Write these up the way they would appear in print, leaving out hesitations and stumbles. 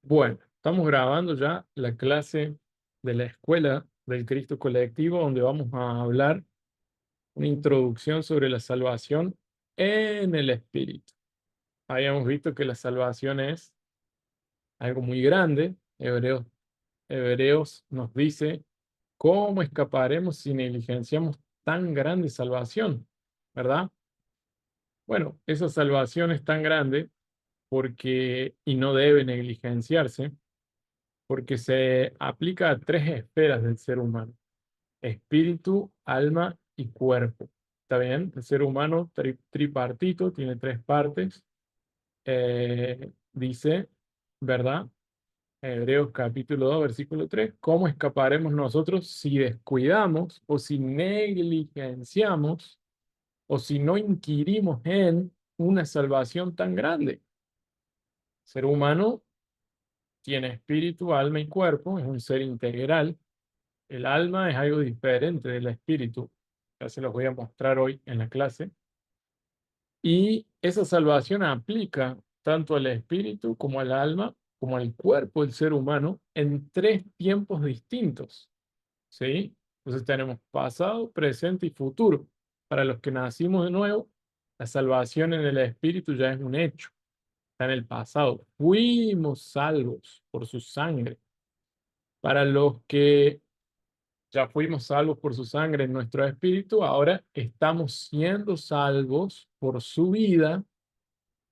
Bueno, estamos grabando ya la clase de la Escuela del Cristo Colectivo, donde vamos a hablar una introducción sobre la salvación en el Espíritu. Habíamos visto que la salvación es algo muy grande. Hebreos nos dice, ¿cómo escaparemos si negligenciamos tan grande salvación? ¿Verdad? Bueno, esa salvación es tan grande y no debe negligenciarse porque se aplica a tres esferas del ser humano: espíritu, alma y cuerpo. ¿Está bien? El ser humano tripartito, tiene tres partes. Dice, ¿verdad? Hebreos capítulo 2 versículo 3: ¿cómo escaparemos nosotros si descuidamos o si negligenciamos o si no inquirimos en una salvación tan grande? El ser humano tiene espíritu, alma y cuerpo, es un ser integral. El alma es algo diferente del espíritu. Ya se los voy a mostrar hoy en la clase. Y esa salvación aplica tanto al espíritu como al alma, como al cuerpo del ser humano en tres tiempos distintos. ¿Sí? Entonces tenemos pasado, presente y futuro. Para los que nacimos de nuevo, la salvación en el espíritu ya es un hecho. Está en el pasado. Fuimos salvos por su sangre. Para los que ya fuimos salvos por su sangre en nuestro espíritu, ahora estamos siendo salvos por su vida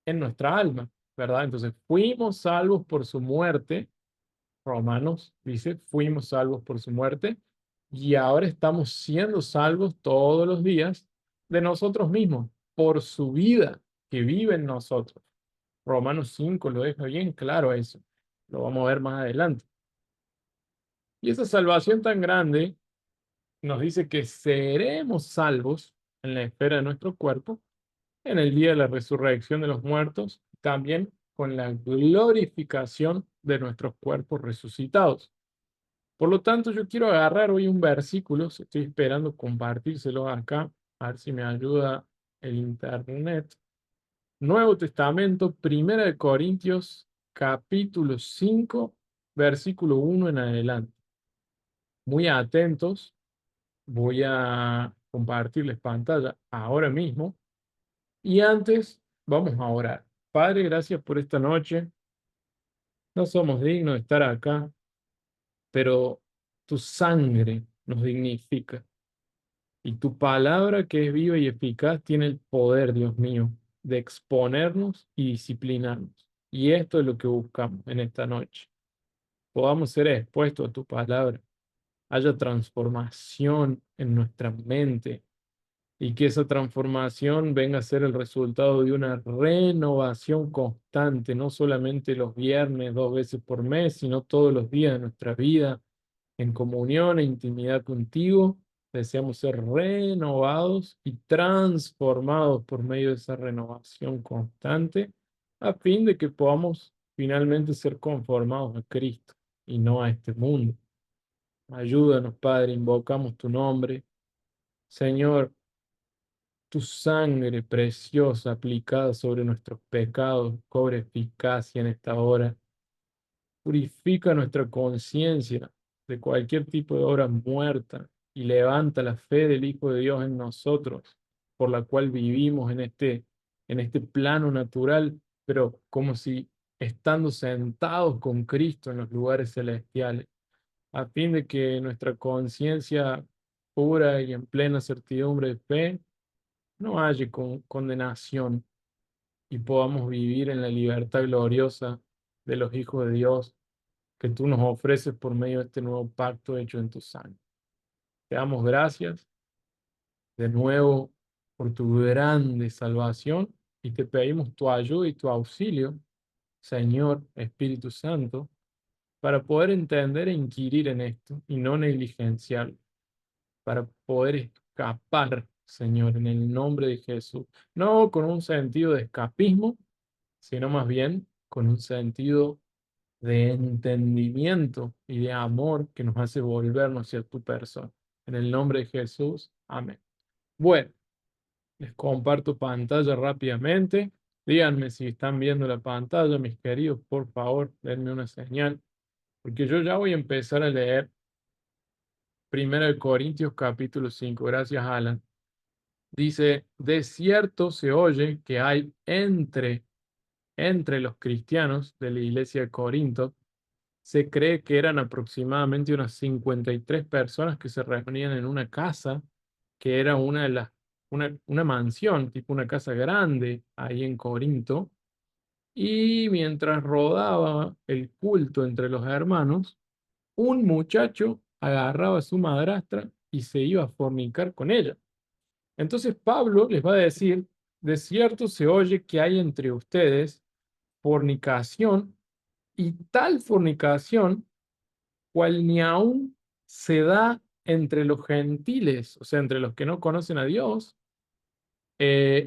en nuestra alma, ¿verdad? Entonces, fuimos salvos por su muerte. Romanos dice, fuimos salvos por su muerte y ahora estamos siendo salvos todos los días de nosotros mismos, por su vida que vive en nosotros. Romanos 5 lo deja bien claro eso. Lo vamos a ver más adelante. Y esa salvación tan grande nos dice que seremos salvos en la esfera de nuestro cuerpo en el día de la resurrección de los muertos, también con la glorificación de nuestros cuerpos resucitados. Por lo tanto, yo quiero agarrar hoy un versículo, estoy esperando compartírselo acá, a ver si me ayuda el internet. Nuevo Testamento, Primera de Corintios, capítulo 5, versículo 1 en adelante. Muy atentos. Voy a compartirles pantalla ahora mismo. Y antes, vamos a orar. Padre, gracias por esta noche. No somos dignos de estar acá, pero tu sangre nos dignifica. Y tu palabra, que es viva y eficaz, tiene el poder, Dios mío, de exponernos y disciplinarnos. Y esto es lo que buscamos en esta noche. Podamos ser expuestos a tu palabra. Haya transformación en nuestra mente, y que esa transformación venga a ser el resultado de una renovación constante, no solamente los viernes, 2 veces por mes, sino todos los días de nuestra vida, en comunión e intimidad contigo. Deseamos ser renovados y transformados por medio de esa renovación constante, a fin de que podamos finalmente ser conformados a Cristo y no a este mundo. Ayúdanos, Padre, invocamos tu nombre. Señor, tu sangre preciosa aplicada sobre nuestros pecados cobre eficacia en esta hora. Purifica nuestra conciencia de cualquier tipo de obra muerta y levanta la fe del Hijo de Dios en nosotros, por la cual vivimos en este plano natural, pero como si estando sentados con Cristo en los lugares celestiales, a fin de que nuestra conciencia pura y en plena certidumbre de fe no haya condenación y podamos vivir en la libertad gloriosa de los hijos de Dios que tú nos ofreces por medio de este nuevo pacto hecho en tu sangre. Te damos gracias de nuevo por tu grande salvación y te pedimos tu ayuda y tu auxilio, Señor Espíritu Santo, para poder entender e inquirir en esto y no negligenciarlo, para poder escapar, Señor, en el nombre de Jesús. No con un sentido de escapismo, sino más bien con un sentido de entendimiento y de amor que nos hace volvernos hacia tu persona. En el nombre de Jesús, amén. Bueno, les comparto pantalla rápidamente. Díganme si están viendo la pantalla, mis queridos, por favor, denme una señal, porque yo ya voy a empezar a leer 1 Corintios capítulo 5. Gracias, Alan. Dice, de cierto se oye que hay entre los cristianos de la iglesia de Corinto, se cree que eran aproximadamente unas 53 personas que se reunían en una casa, que era una mansión, tipo una casa grande ahí en Corinto. Y mientras rodaba el culto entre los hermanos, un muchacho agarraba a su madrastra y se iba a fornicar con ella. Entonces Pablo les va a decir, de cierto se oye que hay entre ustedes fornicación, y tal fornicación cual ni aún se da entre los gentiles, o sea, entre los que no conocen a Dios.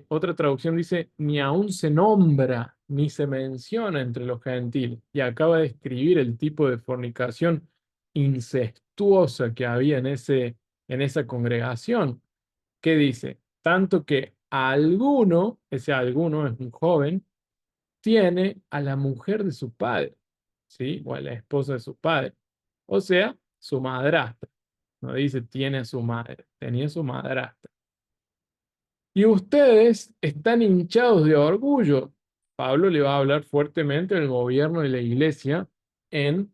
Otra traducción dice, ni aún se nombra, ni se menciona entre los gentiles. Y acaba de describir el tipo de fornicación incestuosa que había en esa congregación. ¿Qué dice? Tanto que alguno, ese alguno es un joven, tiene a la mujer de su padre, ¿sí? O a la esposa de su padre. O sea, su madrastra. No dice tiene a su madre, tenía su madrastra. Y ustedes están hinchados de orgullo. Pablo le va a hablar fuertemente del gobierno de la iglesia en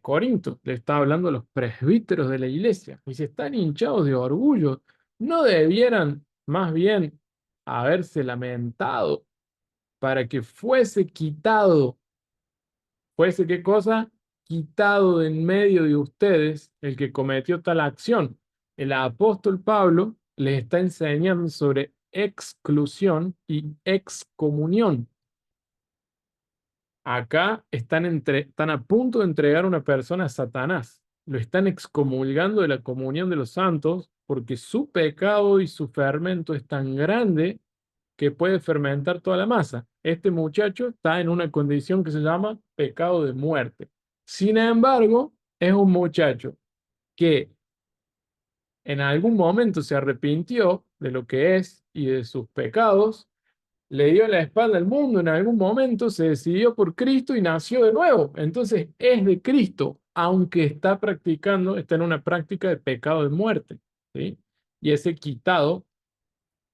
Corinto. Le está hablando a los presbíteros de la iglesia. Y si están hinchados de orgullo, no debieran más bien haberse lamentado para que fuese qué cosa, quitado de en medio de ustedes el que cometió tal acción. El apóstol Pablo les está enseñando sobre exclusión y excomunión. Acá están a punto de entregar a una persona a Satanás. Lo están excomulgando de la comunión de los santos porque su pecado y su fermento es tan grande que puede fermentar toda la masa. Este muchacho está en una condición que se llama pecado de muerte. Sin embargo, es un muchacho que en algún momento se arrepintió de lo que es y de sus pecados, le dio la espalda al mundo en algún momento, se decidió por Cristo y nació de nuevo. Entonces es de Cristo, aunque está en una práctica de pecado de muerte, ¿sí? Y ese quitado,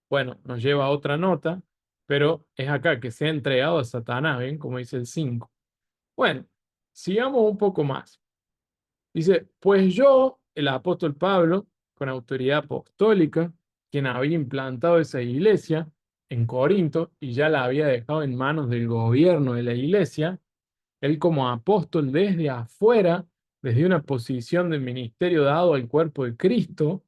bueno, nos lleva a otra nota, pero es acá que se ha entregado a Satanás, ¿ven? Como dice el 5. Bueno, sigamos un poco más. Dice, pues yo, el apóstol Pablo, con autoridad apostólica, quien había implantado esa iglesia en Corinto y ya la había dejado en manos del gobierno de la iglesia, él como apóstol desde afuera, desde una posición de ministerio dado al cuerpo de Cristo,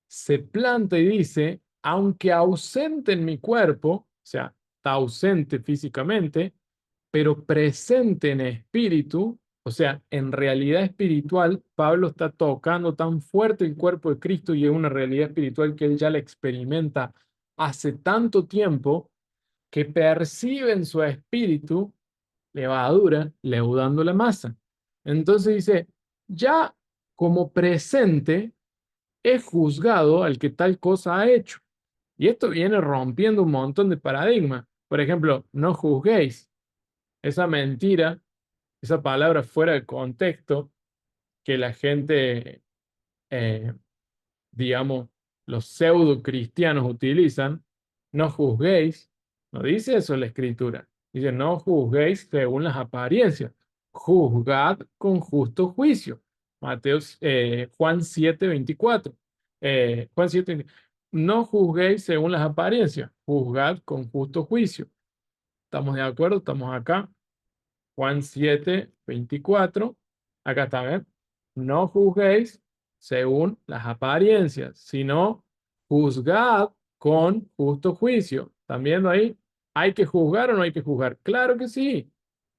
se planta y dice, aunque ausente en mi cuerpo, o sea, está ausente físicamente, pero presente en espíritu, o sea, en realidad espiritual, Pablo está tocando tan fuerte el cuerpo de Cristo y es una realidad espiritual que él ya la experimenta hace tanto tiempo que percibe en su espíritu levadura leudando la masa. Entonces dice, ya como presente he juzgado al que tal cosa ha hecho. Y esto viene rompiendo un montón de paradigmas. Por ejemplo, no juzguéis. Esa mentira, esa palabra fuera de contexto que la gente, eh, digamos, los pseudo cristianos utilizan, no juzguéis, no dice eso la escritura. Dice, no juzguéis según las apariencias, juzgad con justo juicio. Juan 7:24. Juan 7, no juzguéis según las apariencias, juzgad con justo juicio. ¿Estamos de acuerdo? ¿Estamos acá? Juan 7:24. Acá está, ¿ven? No juzguéis según las apariencias, sino juzgad con justo juicio. ¿Están viendo ahí? ¿Hay que juzgar o no hay que juzgar? Claro que sí.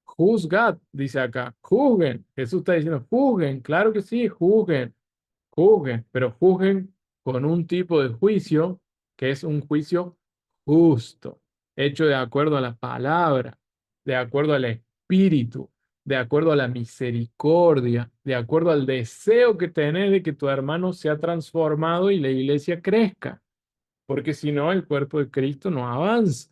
Juzgad, dice acá. Juzguen. Jesús está diciendo, juzguen. Claro que sí, juzguen. Juzguen, pero juzguen con un tipo de juicio que es un juicio justo, hecho de acuerdo a la palabra, de acuerdo al espíritu, de acuerdo a la misericordia, de acuerdo al deseo que tenés de que tu hermano sea transformado y la iglesia crezca, porque si no, el cuerpo de Cristo no avanza.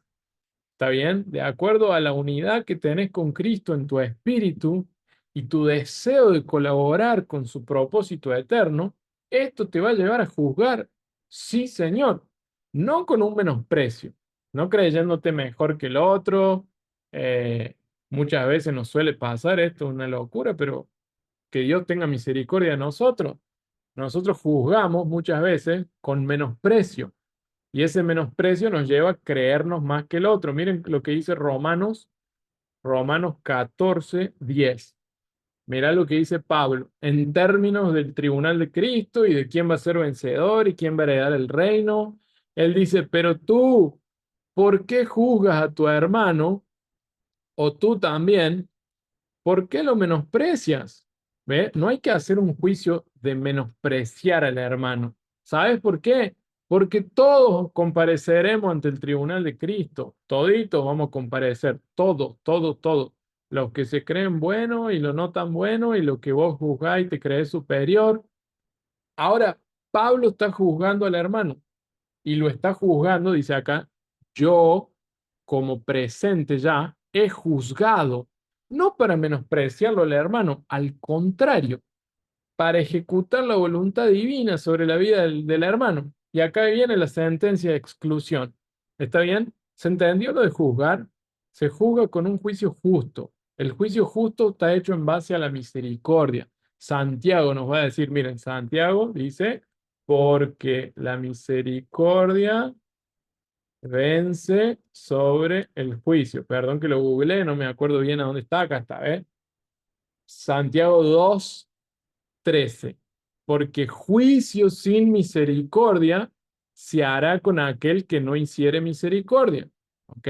¿Está bien? De acuerdo a la unidad que tenés con Cristo en tu espíritu y tu deseo de colaborar con su propósito eterno, esto te va a llevar a juzgar, sí, Señor, no con un menosprecio, no creyéndote mejor que el otro. eh, Muchas veces nos suele pasar esto, es una locura, pero que Dios tenga misericordia de nosotros. Nosotros juzgamos muchas veces con menosprecio. Y ese menosprecio nos lleva a creernos más que el otro. Miren lo que dice Romanos 14:10. Mirá lo que dice Pablo en términos del tribunal de Cristo y de quién va a ser vencedor y quién va a heredar el reino. Él dice, pero tú, ¿por qué juzgas a tu hermano? O tú también, ¿por qué lo menosprecias? ¿Ve? No hay que hacer un juicio de menospreciar al hermano. ¿Sabes por qué? Porque todos compareceremos ante el tribunal de Cristo. Toditos vamos a comparecer. Todos, todos, todos. Los que se creen buenos y lo no tan bueno y lo que vos juzgáis y te crees superior. Ahora, Pablo está juzgando al hermano y lo está juzgando, dice acá, yo como presente ya he juzgado, no para menospreciarlo al hermano, al contrario, para ejecutar la voluntad divina sobre la vida del hermano. Y acá viene la sentencia de exclusión. ¿Está bien? ¿Se entendió lo de juzgar? Se juzga con un juicio justo. El juicio justo está hecho en base a la misericordia. Santiago nos va a decir, miren, Santiago dice, porque la misericordia vence sobre el juicio. Perdón que lo googleé, no me acuerdo bien a dónde está, acá está, ¿eh? Santiago 2:13. Porque juicio sin misericordia se hará con aquel que no hiciere misericordia. ¿Ok?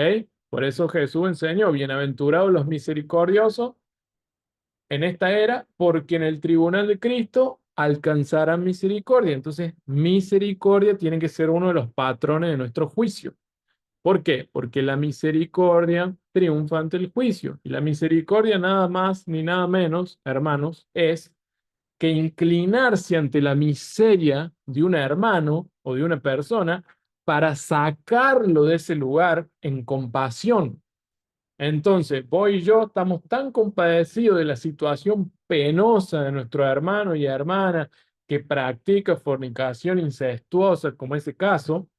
Por eso Jesús enseñó, bienaventurados los misericordiosos en esta era, porque en el tribunal de Cristo alcanzarán misericordia. Entonces, misericordia tiene que ser uno de los patrones de nuestro juicio. ¿Por qué? Porque la misericordia triunfa ante el juicio. Y la misericordia nada más ni nada menos, hermanos, es que inclinarse ante la miseria de un hermano o de una persona para sacarlo de ese lugar en compasión. Entonces, vos y yo estamos tan compadecidos de la situación penosa de nuestro hermano y hermana que practica fornicación incestuosa, como ese caso,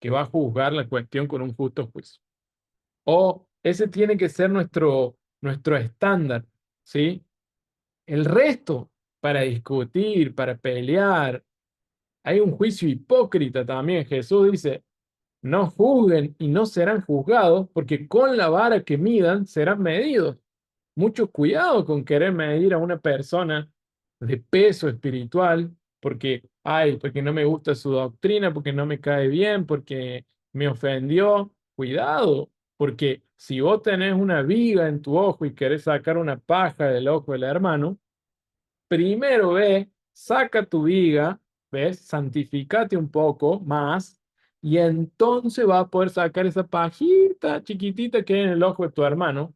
que va a juzgar la cuestión con un justo juicio. O ese tiene que ser nuestro estándar, ¿sí? El resto, para discutir, para pelear, hay un juicio hipócrita también. Jesús dice, no juzguen y no serán juzgados, porque con la vara que midan serán medidos. Mucho cuidado con querer medir a una persona de peso espiritual, porque, ay, porque no me gusta su doctrina, porque no me cae bien, porque me ofendió. Cuidado, porque si vos tenés una viga en tu ojo y querés sacar una paja del ojo del hermano, primero ve, saca tu viga, ¿ves? Santificate un poco más y entonces va a poder sacar esa pajita chiquitita que hay en el ojo de tu hermano.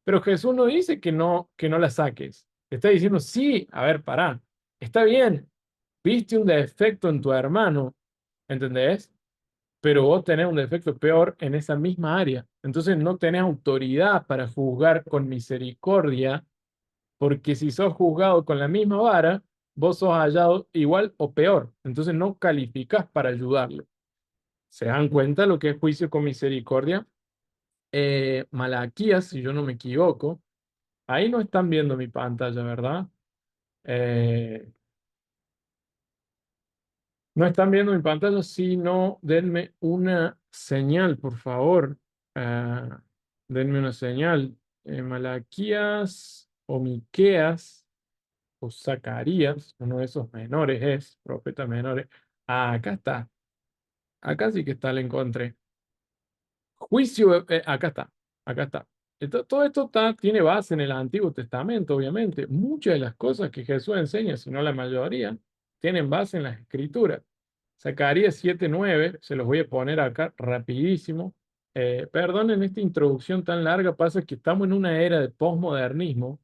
Pero Jesús no dice que no la saques. Te está diciendo, sí, a ver, pará, está bien, viste un defecto en tu hermano, ¿entendés? Pero vos tenés un defecto peor en esa misma área. Entonces no tenés autoridad para juzgar con misericordia porque si sos juzgado con la misma vara, vos sos hallado igual o peor. Entonces no calificás para ayudarlo. ¿Se dan cuenta lo que es juicio con misericordia? Malaquías, si yo no me equivoco, ahí no están viendo mi pantalla, ¿verdad? Eh, no están viendo mi pantalla, sino denme una señal, por favor. Ah, denme una señal. Malaquías o Miqueas o Zacarías, uno de esos menores es, profetas menores. Ah, acá está. Acá sí que está, le encontré. Juicio, acá está. Acá está. Todo esto tiene base en el Antiguo Testamento, obviamente. Muchas de las cosas que Jesús enseña, si no la mayoría, tienen base en las Escrituras. Zacarías 7:9, se los voy a poner acá rapidísimo. Perdonen esta introducción tan larga, pasa que estamos en una era de posmodernismo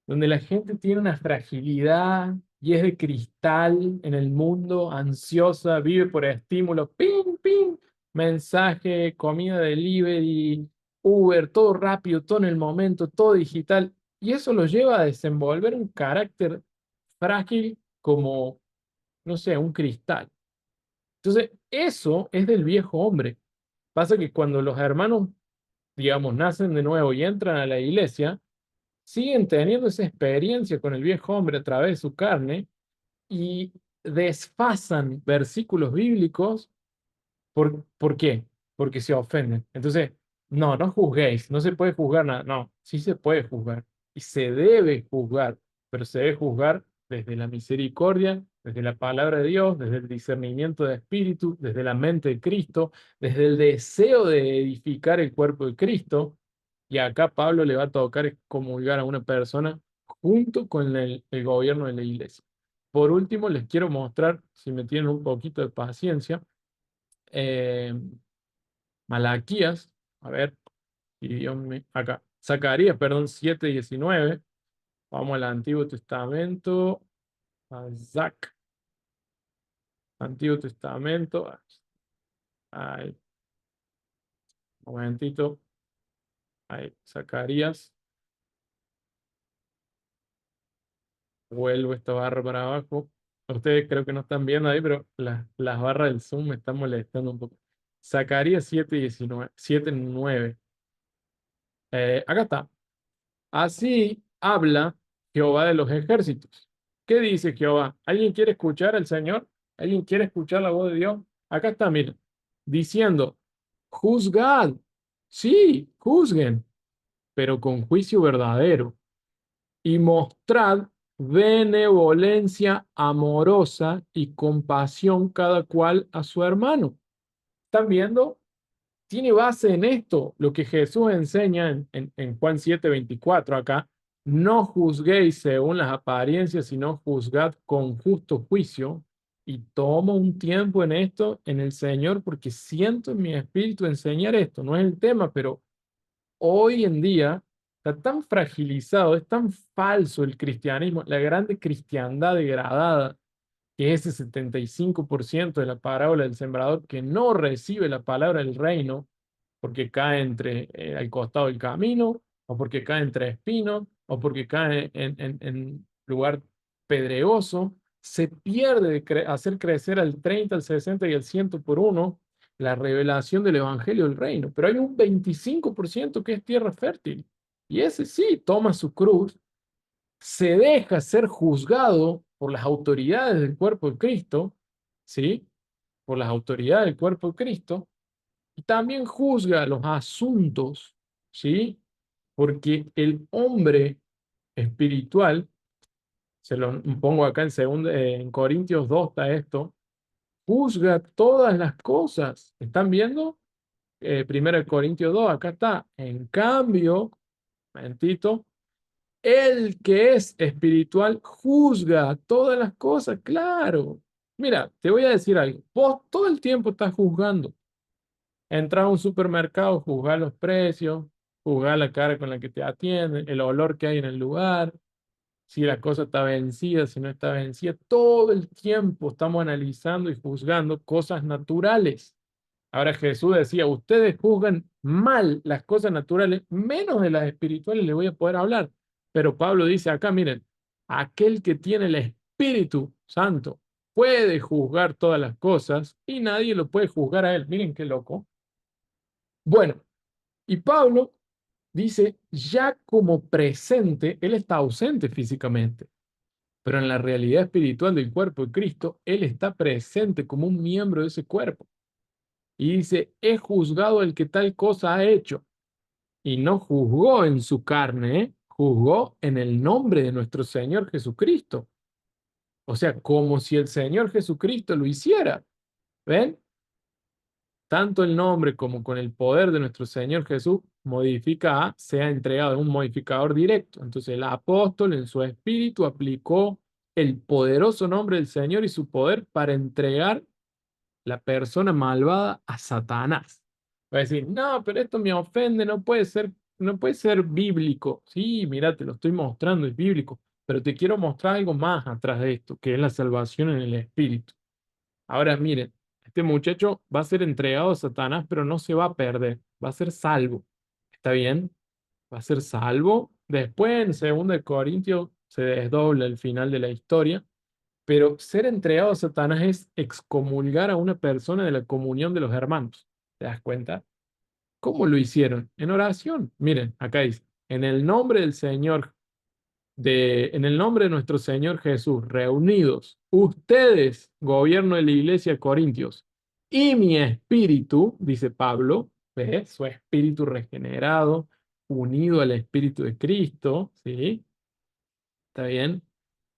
donde la gente tiene una fragilidad y es de cristal en el mundo, ansiosa, vive por estímulos, ping, ping. mensaje, comida delivery, Uber, todo rápido, todo en el momento, todo digital. Y eso lo lleva a desenvolver un carácter frágil como, no sé, un cristal. Entonces, eso es del viejo hombre. Pasa que cuando los hermanos, digamos, nacen de nuevo y entran a la iglesia, siguen teniendo esa experiencia con el viejo hombre a través de su carne y desfasan versículos bíblicos. ¿Por qué? Porque se ofenden. Entonces, no, no juzguéis, no se puede juzgar nada. No, sí se puede juzgar y se debe juzgar, pero se debe juzgar desde la misericordia, desde la palabra de Dios, desde el discernimiento de espíritu, desde la mente de Cristo, desde el deseo de edificar el cuerpo de Cristo. Y acá Pablo le va a tocar excomulgar a una persona junto con el gobierno de la iglesia. Por último, les quiero mostrar, si me tienen un poquito de paciencia, eh, Malaquías, a ver, y acá, Zacarías, perdón, 7:19. Vamos al Antiguo Testamento, a Zac, Antiguo Testamento, ahí, un momentito, ahí, Zacarías, vuelvo esta barra para abajo. Ustedes creo que no están viendo ahí, pero las barras del Zoom me están molestando un poco. Zacarías 7:19, 7:9. Acá está. Así habla Jehová de los ejércitos. ¿Qué dice Jehová? ¿Alguien quiere escuchar al Señor? ¿Alguien quiere escuchar la voz de Dios? Acá está, miren, diciendo, juzgad, sí, juzguen, pero con juicio verdadero, y mostrad benevolencia amorosa y compasión cada cual a su hermano. ¿Están viendo? Tiene base en esto, lo que Jesús enseña en Juan 7:24 acá, no juzguéis según las apariencias, sino juzgad con justo juicio. Y tomo un tiempo en esto, en el Señor, porque siento en mi espíritu enseñar esto. No es el tema, pero hoy en día está tan fragilizado, es tan falso el cristianismo, la grande cristiandad degradada, que es ese 75% de la parábola del sembrador que no recibe la palabra del reino porque cae entre al costado del camino, o porque cae entre espinos, o porque cae en lugar pedregoso, se pierde de hacer crecer al 30, al 60 y al 100 por uno la revelación del Evangelio del Reino. Pero hay un 25% que es tierra fértil. Y ese sí toma su cruz, se deja ser juzgado por las autoridades del cuerpo de Cristo, ¿sí? Por las autoridades del cuerpo de Cristo, y también juzga los asuntos, ¿sí? Porque el hombre espiritual, se lo pongo acá en Corintios 2 está esto, juzga todas las cosas. ¿Están viendo? 1 Corintios 2, acá está. En cambio, momentito, el que es espiritual juzga todas las cosas, claro. Mira, te voy a decir algo. Vos todo el tiempo estás juzgando. Entrar a un supermercado, juzgar los precios, juzgar la cara con la que te atienden, el olor que hay en el lugar, si la cosa está vencida, si no está vencida. Todo el tiempo estamos analizando y juzgando cosas naturales. Ahora Jesús decía, ustedes juzgan mal las cosas naturales, menos de las espirituales les voy a poder hablar. Pero Pablo dice acá, miren, aquel que tiene el Espíritu Santo puede juzgar todas las cosas y nadie lo puede juzgar a él. Miren qué loco. Bueno, y Pablo dice, ya como presente, él está ausente físicamente, pero en la realidad espiritual del cuerpo de Cristo, él está presente como un miembro de ese cuerpo. Y dice, he juzgado el que tal cosa ha hecho. Y no juzgó en su carne, ¿eh? Juzgó en el nombre de nuestro Señor Jesucristo. O sea, como si el Señor Jesucristo lo hiciera. ¿Ven? Tanto el nombre como con el poder de nuestro Señor Jesús, modifica a, sea entregado en un modificador directo. Entonces el apóstol en su espíritu aplicó el poderoso nombre del Señor y su poder para entregar la persona malvada a Satanás. Va a decir, no, pero esto me ofende, no puede ser, no puede ser bíblico. Sí, mira, te lo estoy mostrando, es bíblico, pero te quiero mostrar algo más atrás de esto, que es la salvación en el espíritu. Ahora miren, este muchacho va a ser entregado a Satanás, pero no se va a perder, va a ser salvo. ¿Está bien? Va a ser salvo. Después, en 2 Corintios, se desdobla el final de la historia. Pero ser entregado a Satanás es excomulgar a una persona de la comunión de los hermanos. ¿Te das cuenta? ¿Cómo lo hicieron? En oración. Miren, acá dice, en el nombre del Señor, en el nombre de nuestro Señor Jesús, reunidos, ustedes, gobierno de la iglesia de Corintios, y mi espíritu, dice Pablo, ¿ves? Su espíritu regenerado, unido al espíritu de Cristo, ¿sí? ¿Está bien?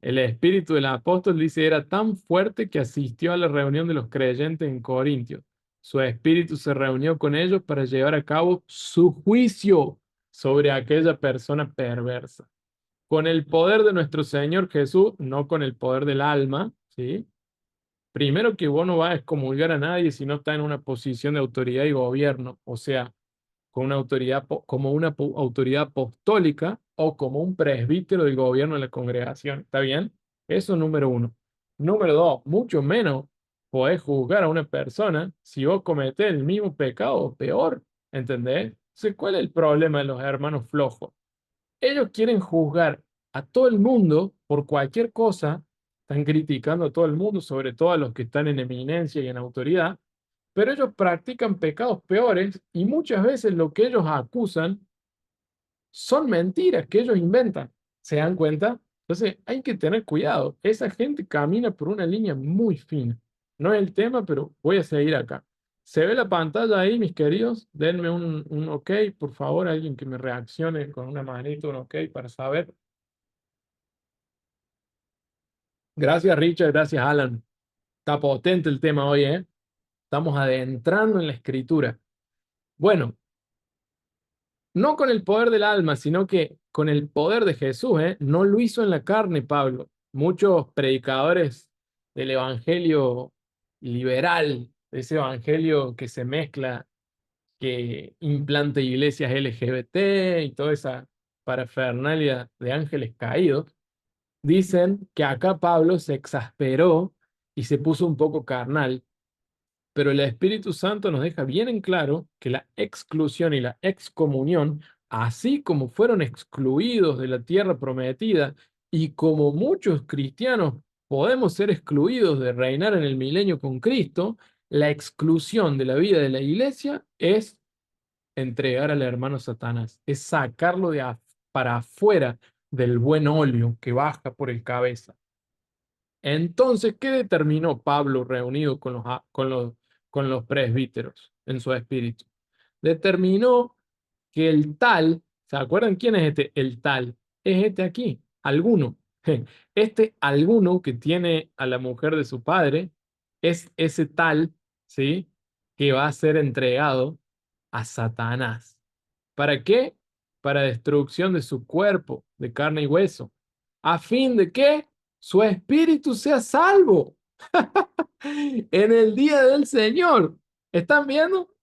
El espíritu del apóstol dice era tan fuerte que asistió a la reunión de los creyentes en Corintios. Su espíritu se reunió con ellos para llevar a cabo su juicio sobre aquella persona perversa. Con el poder de nuestro Señor Jesús, no con el poder del alma, ¿sí? Primero que vos no vas a excomulgar a nadie si no está en una posición de autoridad y gobierno. O sea, con una autoridad, como una autoridad apostólica o como un presbítero del gobierno de la congregación. ¿Está bien? Eso es número uno. Número dos, mucho menos podés juzgar a una persona si vos cometés el mismo pecado o peor. ¿Entendés? Entonces, ¿cuál es el problema de los hermanos flojos? Ellos quieren juzgar a todo el mundo por cualquier cosa, están criticando a todo el mundo, sobre todo a los que están en eminencia y en autoridad, pero ellos practican pecados peores y muchas veces lo que ellos acusan son mentiras que ellos inventan. ¿Se dan cuenta? Entonces hay que tener cuidado. Esa gente camina por una línea muy fina. No es el tema, pero voy a seguir acá. ¿Se ve la pantalla ahí, mis queridos? Denme un OK, por favor, alguien que me reaccione con una manito, un OK para saber. Gracias, Richard. Gracias, Alan. Está potente el tema hoy, ¿eh? Estamos adentrando en la escritura. Bueno, no con el poder del alma, sino que con el poder de Jesús, ¿eh? No lo hizo en la carne, Pablo. Muchos predicadores del evangelio liberal, de ese evangelio que se mezcla, que implanta iglesias LGBT y toda esa parafernalia de ángeles caídos, dicen que acá Pablo se exasperó y se puso un poco carnal, pero el Espíritu Santo nos deja bien en claro que la exclusión y la excomunión, así como fueron excluidos de la tierra prometida y como muchos cristianos podemos ser excluidos de reinar en el milenio con Cristo, la exclusión de la vida de la iglesia es entregar al hermano Satanás, es sacarlo para afuera del buen óleo que baja por el cabeza. Entonces, ¿qué determinó Pablo reunido con los presbíteros en su espíritu? Determinó que el tal, ¿se acuerdan quién es este? El tal, es este aquí, alguno. Este alguno que tiene a la mujer de su padre es ese tal, ¿sí? Que va a ser entregado a Satanás. ¿Para qué? Para destrucción de su cuerpo, de carne y hueso. ¿A fin de que su espíritu sea salvo en el día del Señor? ¿Están viendo?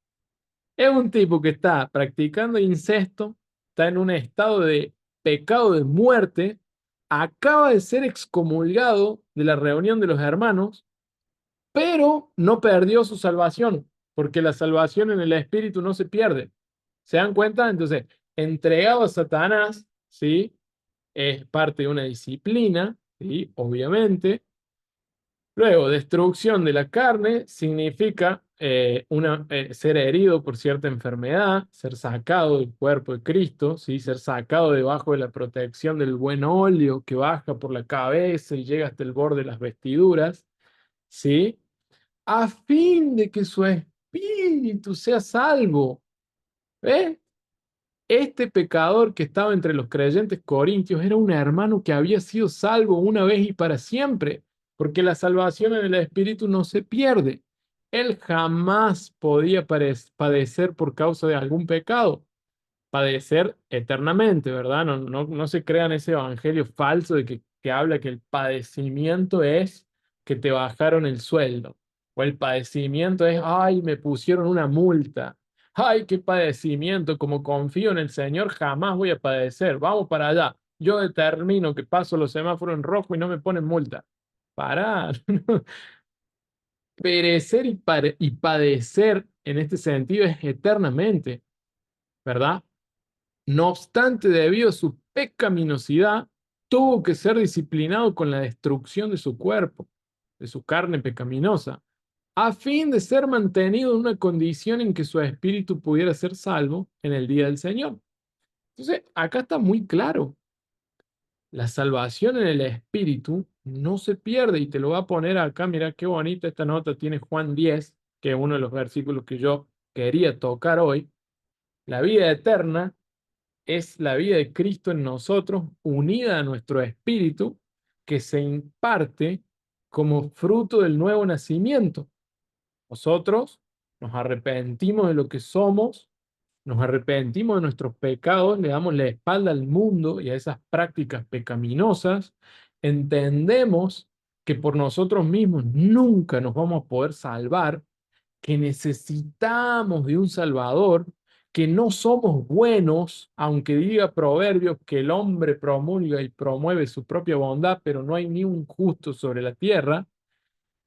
Es un tipo que está practicando incesto, está en un estado de pecado de muerte, acaba de ser excomulgado de la reunión de los hermanos, pero no perdió su salvación, porque la salvación en el espíritu no se pierde. ¿Se dan cuenta? Entonces, entregado a Satanás, ¿sí? Es parte de una disciplina, ¿sí? Obviamente. Luego, destrucción de la carne significa ser herido por cierta enfermedad, ser sacado del cuerpo de Cristo, ¿sí? Ser sacado debajo de la protección del buen óleo que baja por la cabeza y llega hasta el borde de las vestiduras, ¿sí? A fin de que su espíritu sea salvo. ¿Ves? Este pecador que estaba entre los creyentes corintios era un hermano que había sido salvo una vez y para siempre, porque la salvación en el Espíritu no se pierde. Él jamás podía padecer por causa de algún pecado, padecer eternamente, ¿verdad? No se crean ese evangelio falso de que habla que el padecimiento es que te bajaron el sueldo, o el padecimiento es, ay, me pusieron una multa, ay, qué padecimiento, como confío en el Señor, jamás voy a padecer, vamos para allá, yo determino que paso los semáforos en rojo y no me ponen multa. Pará, perecer y padecer en este sentido es eternamente, ¿verdad? No obstante, debido a su pecaminosidad, tuvo que ser disciplinado con la destrucción de su cuerpo, de su carne pecaminosa, a fin de ser mantenido en una condición en que su espíritu pudiera ser salvo en el día del Señor. Entonces, acá está muy claro, la salvación en el espíritu no se pierde y te lo voy a poner acá, mira qué bonita esta nota tiene Juan 10, que es uno de los versículos que yo quería tocar hoy. La vida eterna es la vida de Cristo en nosotros, unida a nuestro espíritu, que se imparte como fruto del nuevo nacimiento. Nosotros nos arrepentimos de lo que somos, nos arrepentimos de nuestros pecados, le damos la espalda al mundo y a esas prácticas pecaminosas, entendemos que por nosotros mismos nunca nos vamos a poder salvar, que necesitamos de un Salvador, que no somos buenos, aunque diga Proverbios que el hombre promulga y promueve su propia bondad, pero no hay ni un justo sobre la tierra.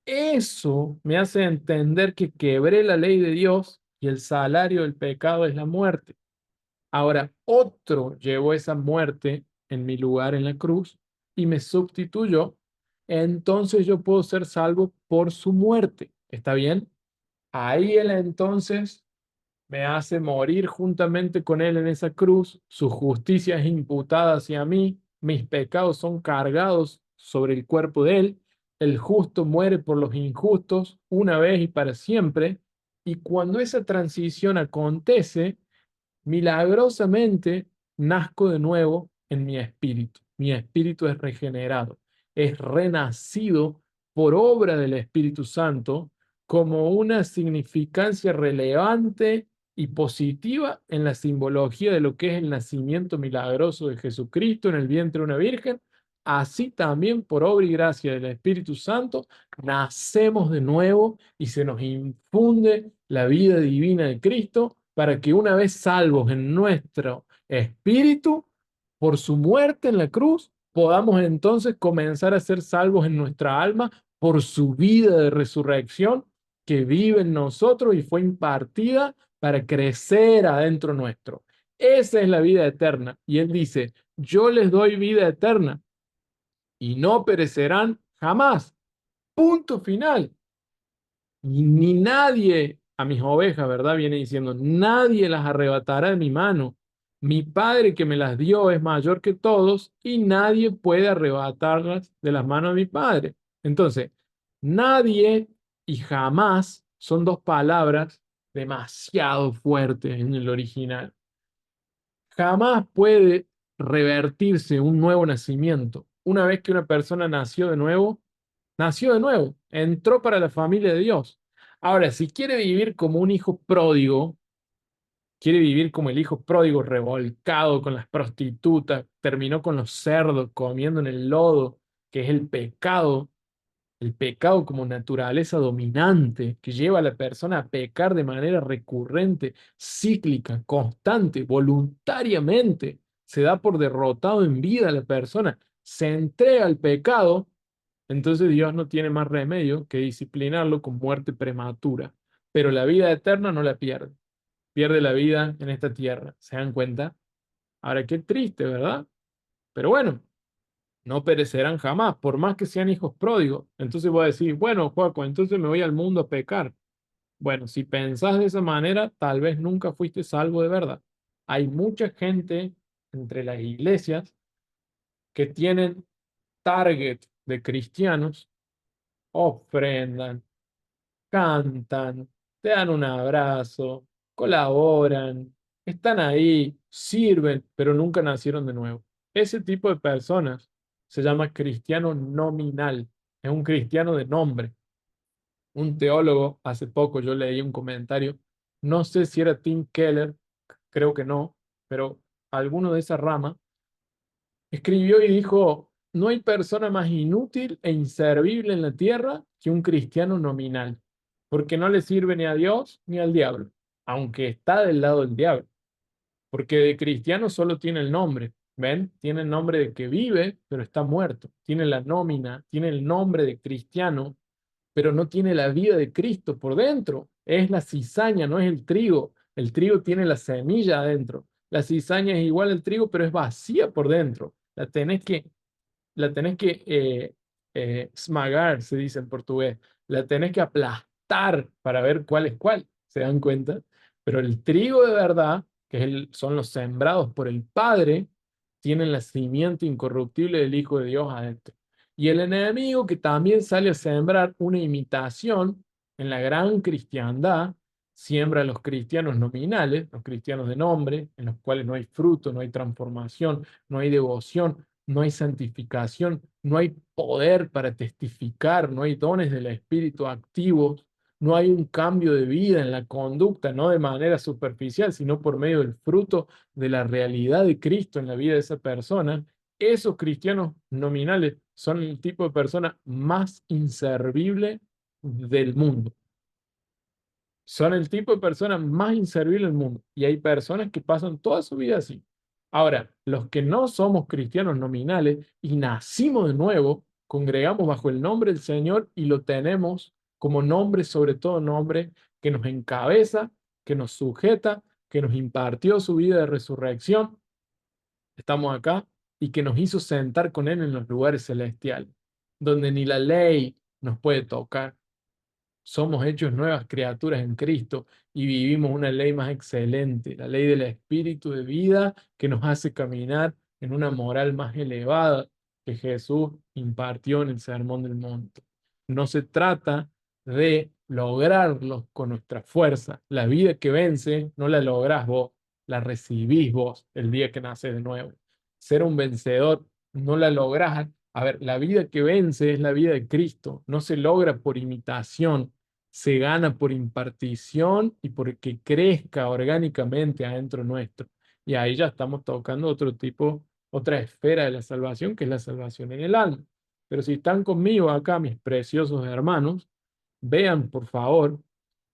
Eso me hace entender que quebré la ley de Dios y el salario del pecado es la muerte. Ahora, otro llevó esa muerte en mi lugar en la cruz y me sustituyó. Entonces yo puedo ser salvo por su muerte. ¿Está bien? Ahí él entonces me hace morir juntamente con él en esa cruz, su justicia es imputada hacia mí, mis pecados son cargados sobre el cuerpo de él, el justo muere por los injustos una vez y para siempre, y cuando esa transición acontece, milagrosamente nazco de nuevo en mi espíritu. Mi espíritu es regenerado, es renacido por obra del Espíritu Santo como una significancia relevante y positiva en la simbología de lo que es el nacimiento milagroso de Jesucristo en el vientre de una virgen. Así también por obra y gracia del Espíritu Santo nacemos de nuevo y se nos infunde la vida divina de Cristo para que una vez salvos en nuestro espíritu por su muerte en la cruz, podamos entonces comenzar a ser salvos en nuestra alma por su vida de resurrección que vive en nosotros y fue impartida para crecer adentro nuestro. Esa es la vida eterna. Y él dice, yo les doy vida eterna y no perecerán jamás. Punto final. Y ni nadie, a mis ovejas, ¿verdad? Viene diciendo, nadie las arrebatará de mi mano. Mi Padre que me las dio es mayor que todos y nadie puede arrebatarlas de las manos de mi Padre. Entonces, nadie y jamás son dos palabras demasiado fuertes en el original. Jamás puede revertirse un nuevo nacimiento. Una vez que una persona nació de nuevo, entró para la familia de Dios. Ahora, si quiere vivir como un hijo pródigo, quiere vivir como el hijo pródigo revolcado con las prostitutas, terminó con los cerdos, comiendo en el lodo, que es el pecado como naturaleza dominante que lleva a la persona a pecar de manera recurrente, cíclica, constante, voluntariamente. Se da por derrotado en vida la persona, se entrega al pecado, entonces Dios no tiene más remedio que disciplinarlo con muerte prematura. Pero la vida eterna no la pierde. Pierde la vida en esta tierra. ¿Se dan cuenta? Ahora, qué triste, ¿verdad? Pero bueno, no perecerán jamás, por más que sean hijos pródigos. Entonces voy a decir, bueno, Joaco, entonces me voy al mundo a pecar. Bueno, si pensás de esa manera, tal vez nunca fuiste salvo de verdad. Hay mucha gente entre las iglesias que tienen target de cristianos, ofrendan, cantan, te dan un abrazo, colaboran, están ahí, sirven, pero nunca nacieron de nuevo. Ese tipo de personas se llama cristiano nominal, es un cristiano de nombre. Un teólogo, hace poco yo leí un comentario, no sé si era Tim Keller, creo que no, pero alguno de esa rama, escribió y dijo, no hay persona más inútil e inservible en la tierra que un cristiano nominal, porque no le sirve ni a Dios ni al diablo, aunque está del lado del diablo, porque de cristiano solo tiene el nombre, ¿ven? Tiene el nombre de que vive, pero está muerto, tiene la nómina, tiene el nombre de cristiano, pero no tiene la vida de Cristo por dentro. Es la cizaña, no es el trigo. El trigo tiene la semilla adentro. La cizaña es igual al trigo, pero es vacía por dentro. La tenés que smagar, se dice en portugués. La tenés que aplastar para ver cuál es cuál. ¿Se dan cuenta? Pero el trigo de verdad, que son los sembrados por el Padre, tienen la simiente incorruptible del Hijo de Dios adentro. Y el enemigo que también sale a sembrar una imitación en la gran cristiandad, siembra a los cristianos nominales, los cristianos de nombre, en los cuales no hay fruto, no hay transformación, no hay devoción, no hay santificación, no hay poder para testificar, no hay dones del Espíritu activos, no hay un cambio de vida en la conducta, no de manera superficial, sino por medio del fruto de la realidad de Cristo en la vida de esa persona. Esos cristianos nominales son el tipo de persona más inservible del mundo. Son el tipo de personas más inservible del mundo. Y hay personas que pasan toda su vida así. Ahora, los que no somos cristianos nominales y nacimos de nuevo, congregamos bajo el nombre del Señor y lo tenemos como nombre, sobre todo nombre, que nos encabeza, que nos sujeta, que nos impartió su vida de resurrección. Estamos acá y que nos hizo sentar con Él en los lugares celestiales, donde ni la ley nos puede tocar. Somos hechos nuevas criaturas en Cristo y vivimos una ley más excelente, la ley del Espíritu de vida que nos hace caminar en una moral más elevada que Jesús impartió en el Sermón del Monte. No se trata de lograrlo con nuestra fuerza. La vida que vence no la lográs vos, la recibís vos el día que naces de nuevo. Ser un vencedor no la lográs. A ver, la vida que vence es la vida de Cristo, no se logra por imitación, se gana por impartición y porque crezca orgánicamente adentro nuestro. Y ahí ya estamos tocando otro tipo, otra esfera de la salvación, que es la salvación en el alma. Pero si están conmigo acá, mis preciosos hermanos, vean por favor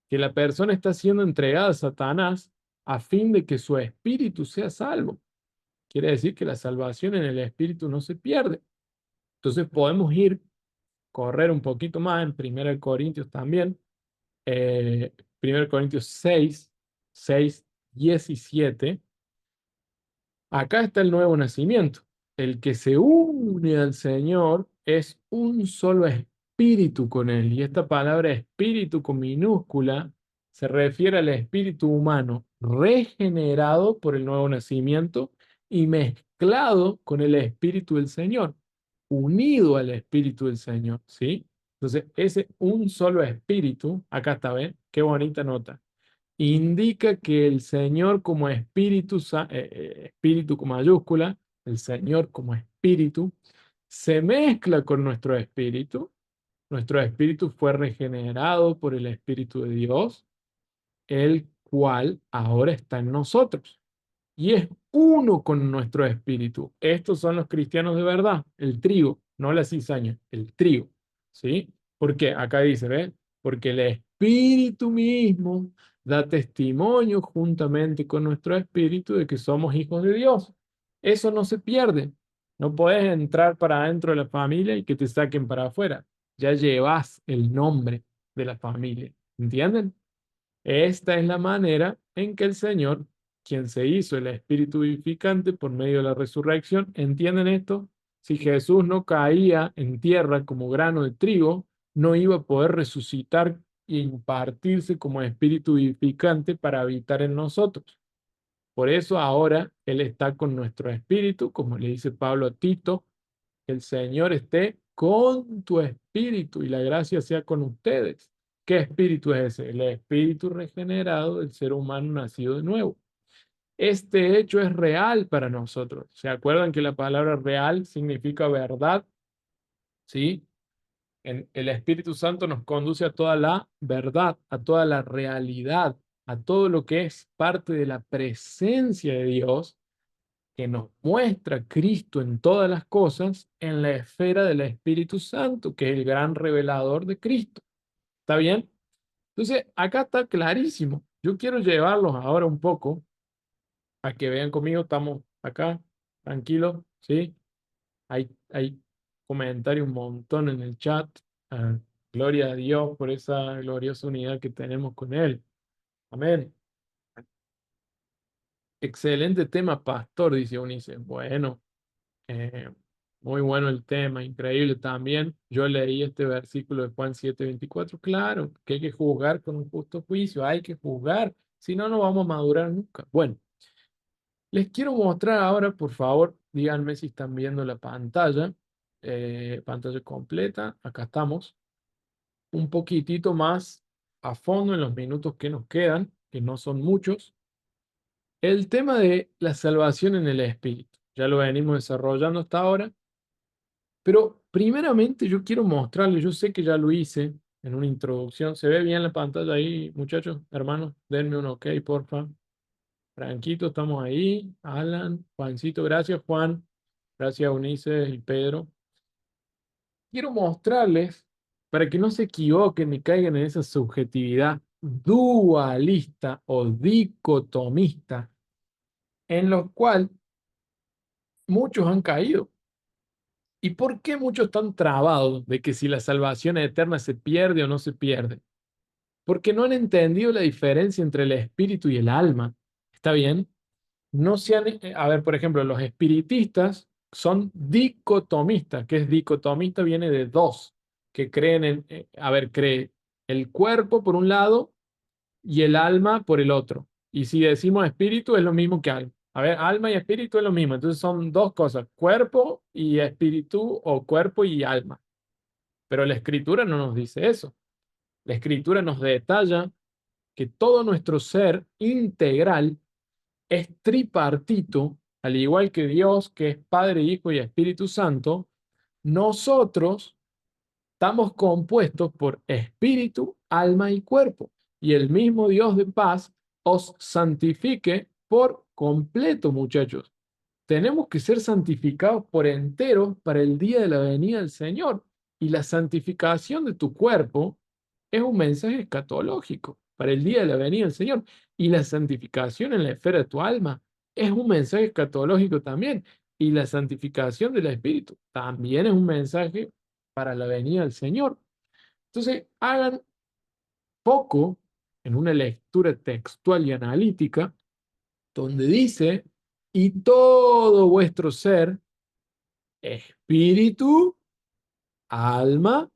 que la persona está siendo entregada a Satanás a fin de que su espíritu sea salvo. Quiere decir que la salvación en el espíritu no se pierde. Entonces podemos correr un poquito más en 1 Corintios también, 1 Corintios 6, 17. Acá está el nuevo nacimiento. El que se une al Señor es un solo espíritu con Él. Y esta palabra espíritu con minúscula se refiere al espíritu humano regenerado por el nuevo nacimiento y mezclado con el espíritu del Señor, unido al espíritu del Señor, ¿sí? Entonces, ese un solo espíritu, acá está, ¿ven? Qué bonita nota, indica que el Señor como espíritu, espíritu con mayúscula, el Señor como espíritu, se mezcla con nuestro espíritu. Nuestro espíritu fue regenerado por el Espíritu de Dios, el cual ahora está en nosotros y es uno con nuestro espíritu. Estos son los cristianos de verdad, el trigo, no la cizaña, el trigo, ¿sí? Porque acá dice, ¿ves? Porque el espíritu mismo da testimonio juntamente con nuestro espíritu de que somos hijos de Dios. Eso no se pierde. No puedes entrar para adentro de la familia y que te saquen para afuera. Ya llevas el nombre de la familia. ¿Entienden? Esta es la manera en que el Señor, quien se hizo el Espíritu vivificante por medio de la resurrección, ¿entienden esto? Si Jesús no caía en tierra como grano de trigo, no iba a poder resucitar e impartirse como Espíritu vivificante para habitar en nosotros. Por eso ahora Él está con nuestro espíritu, como le dice Pablo a Tito, que el Señor esté con tu espíritu y la gracia sea con ustedes. ¿Qué espíritu es ese? El espíritu regenerado del ser humano nacido de nuevo. Este hecho es real para nosotros. ¿Se acuerdan que la palabra real significa verdad? ¿Sí? El Espíritu Santo nos conduce a toda la verdad, a toda la realidad, a todo lo que es parte de la presencia de Dios que nos muestra Cristo en todas las cosas en la esfera del Espíritu Santo, que es el gran revelador de Cristo. ¿Está bien? Entonces, acá está clarísimo. Yo quiero llevarlos ahora un poco a que vean conmigo, estamos acá, tranquilos, ¿sí? Hay comentarios un montón en el chat. Gloria a Dios por esa gloriosa unidad que tenemos con Él. Amén. Excelente tema, pastor, dice Eunice. Bueno, eh, muy bueno el tema, increíble también. Yo leí este versículo de Juan 7:24. Claro, que hay que juzgar con un justo juicio, hay que juzgar, si no, no vamos a madurar nunca. Bueno, les quiero mostrar ahora, por favor, díganme si están viendo la pantalla, pantalla completa. Acá estamos, un poquitito más a fondo en los minutos que nos quedan, que no son muchos. El tema de la salvación en el Espíritu. Ya lo venimos desarrollando hasta ahora, pero primeramente yo quiero mostrarles, yo sé que ya lo hice en una introducción. ¿Se ve bien la pantalla ahí, muchachos, hermanos? Denme un ok, porfa. Franquito, estamos ahí. Alan, Juancito, gracias, Juan. Gracias, Eunice y Pedro. Quiero mostrarles, para que no se equivoquen ni caigan en esa subjetividad dualista o dicotomista, en lo cual muchos han caído. ¿Y por qué muchos están trabados de que si la salvación eterna se pierde o no se pierde? Porque no han entendido la diferencia entre el espíritu y el alma. ¿Está bien? No se han, a ver, por ejemplo, los espiritistas son dicotomistas. ¿Qué es dicotomista? Viene de dos, que creen en, a ver, cree el cuerpo por un lado y el alma por el otro. Y si decimos espíritu es lo mismo que alma. A ver, alma y espíritu es lo mismo. Entonces son dos cosas, cuerpo y espíritu o cuerpo y alma. Pero la escritura no nos dice eso. La escritura nos detalla que todo nuestro ser integral es tripartito, al igual que Dios, que es Padre, Hijo y Espíritu Santo. Nosotros estamos compuestos por espíritu, alma y cuerpo. Y el mismo Dios de paz os santifique por completo, muchachos. Tenemos que ser santificados por entero para el día de la venida del Señor. Y la santificación de tu cuerpo es un mensaje escatológico para el día de la venida del Señor. Y la santificación en la esfera de tu alma es un mensaje escatológico también. Y la santificación del espíritu también es un mensaje para la venida del Señor. Entonces, hagan poco en una lectura textual y analítica donde dice, y todo vuestro ser, espíritu, alma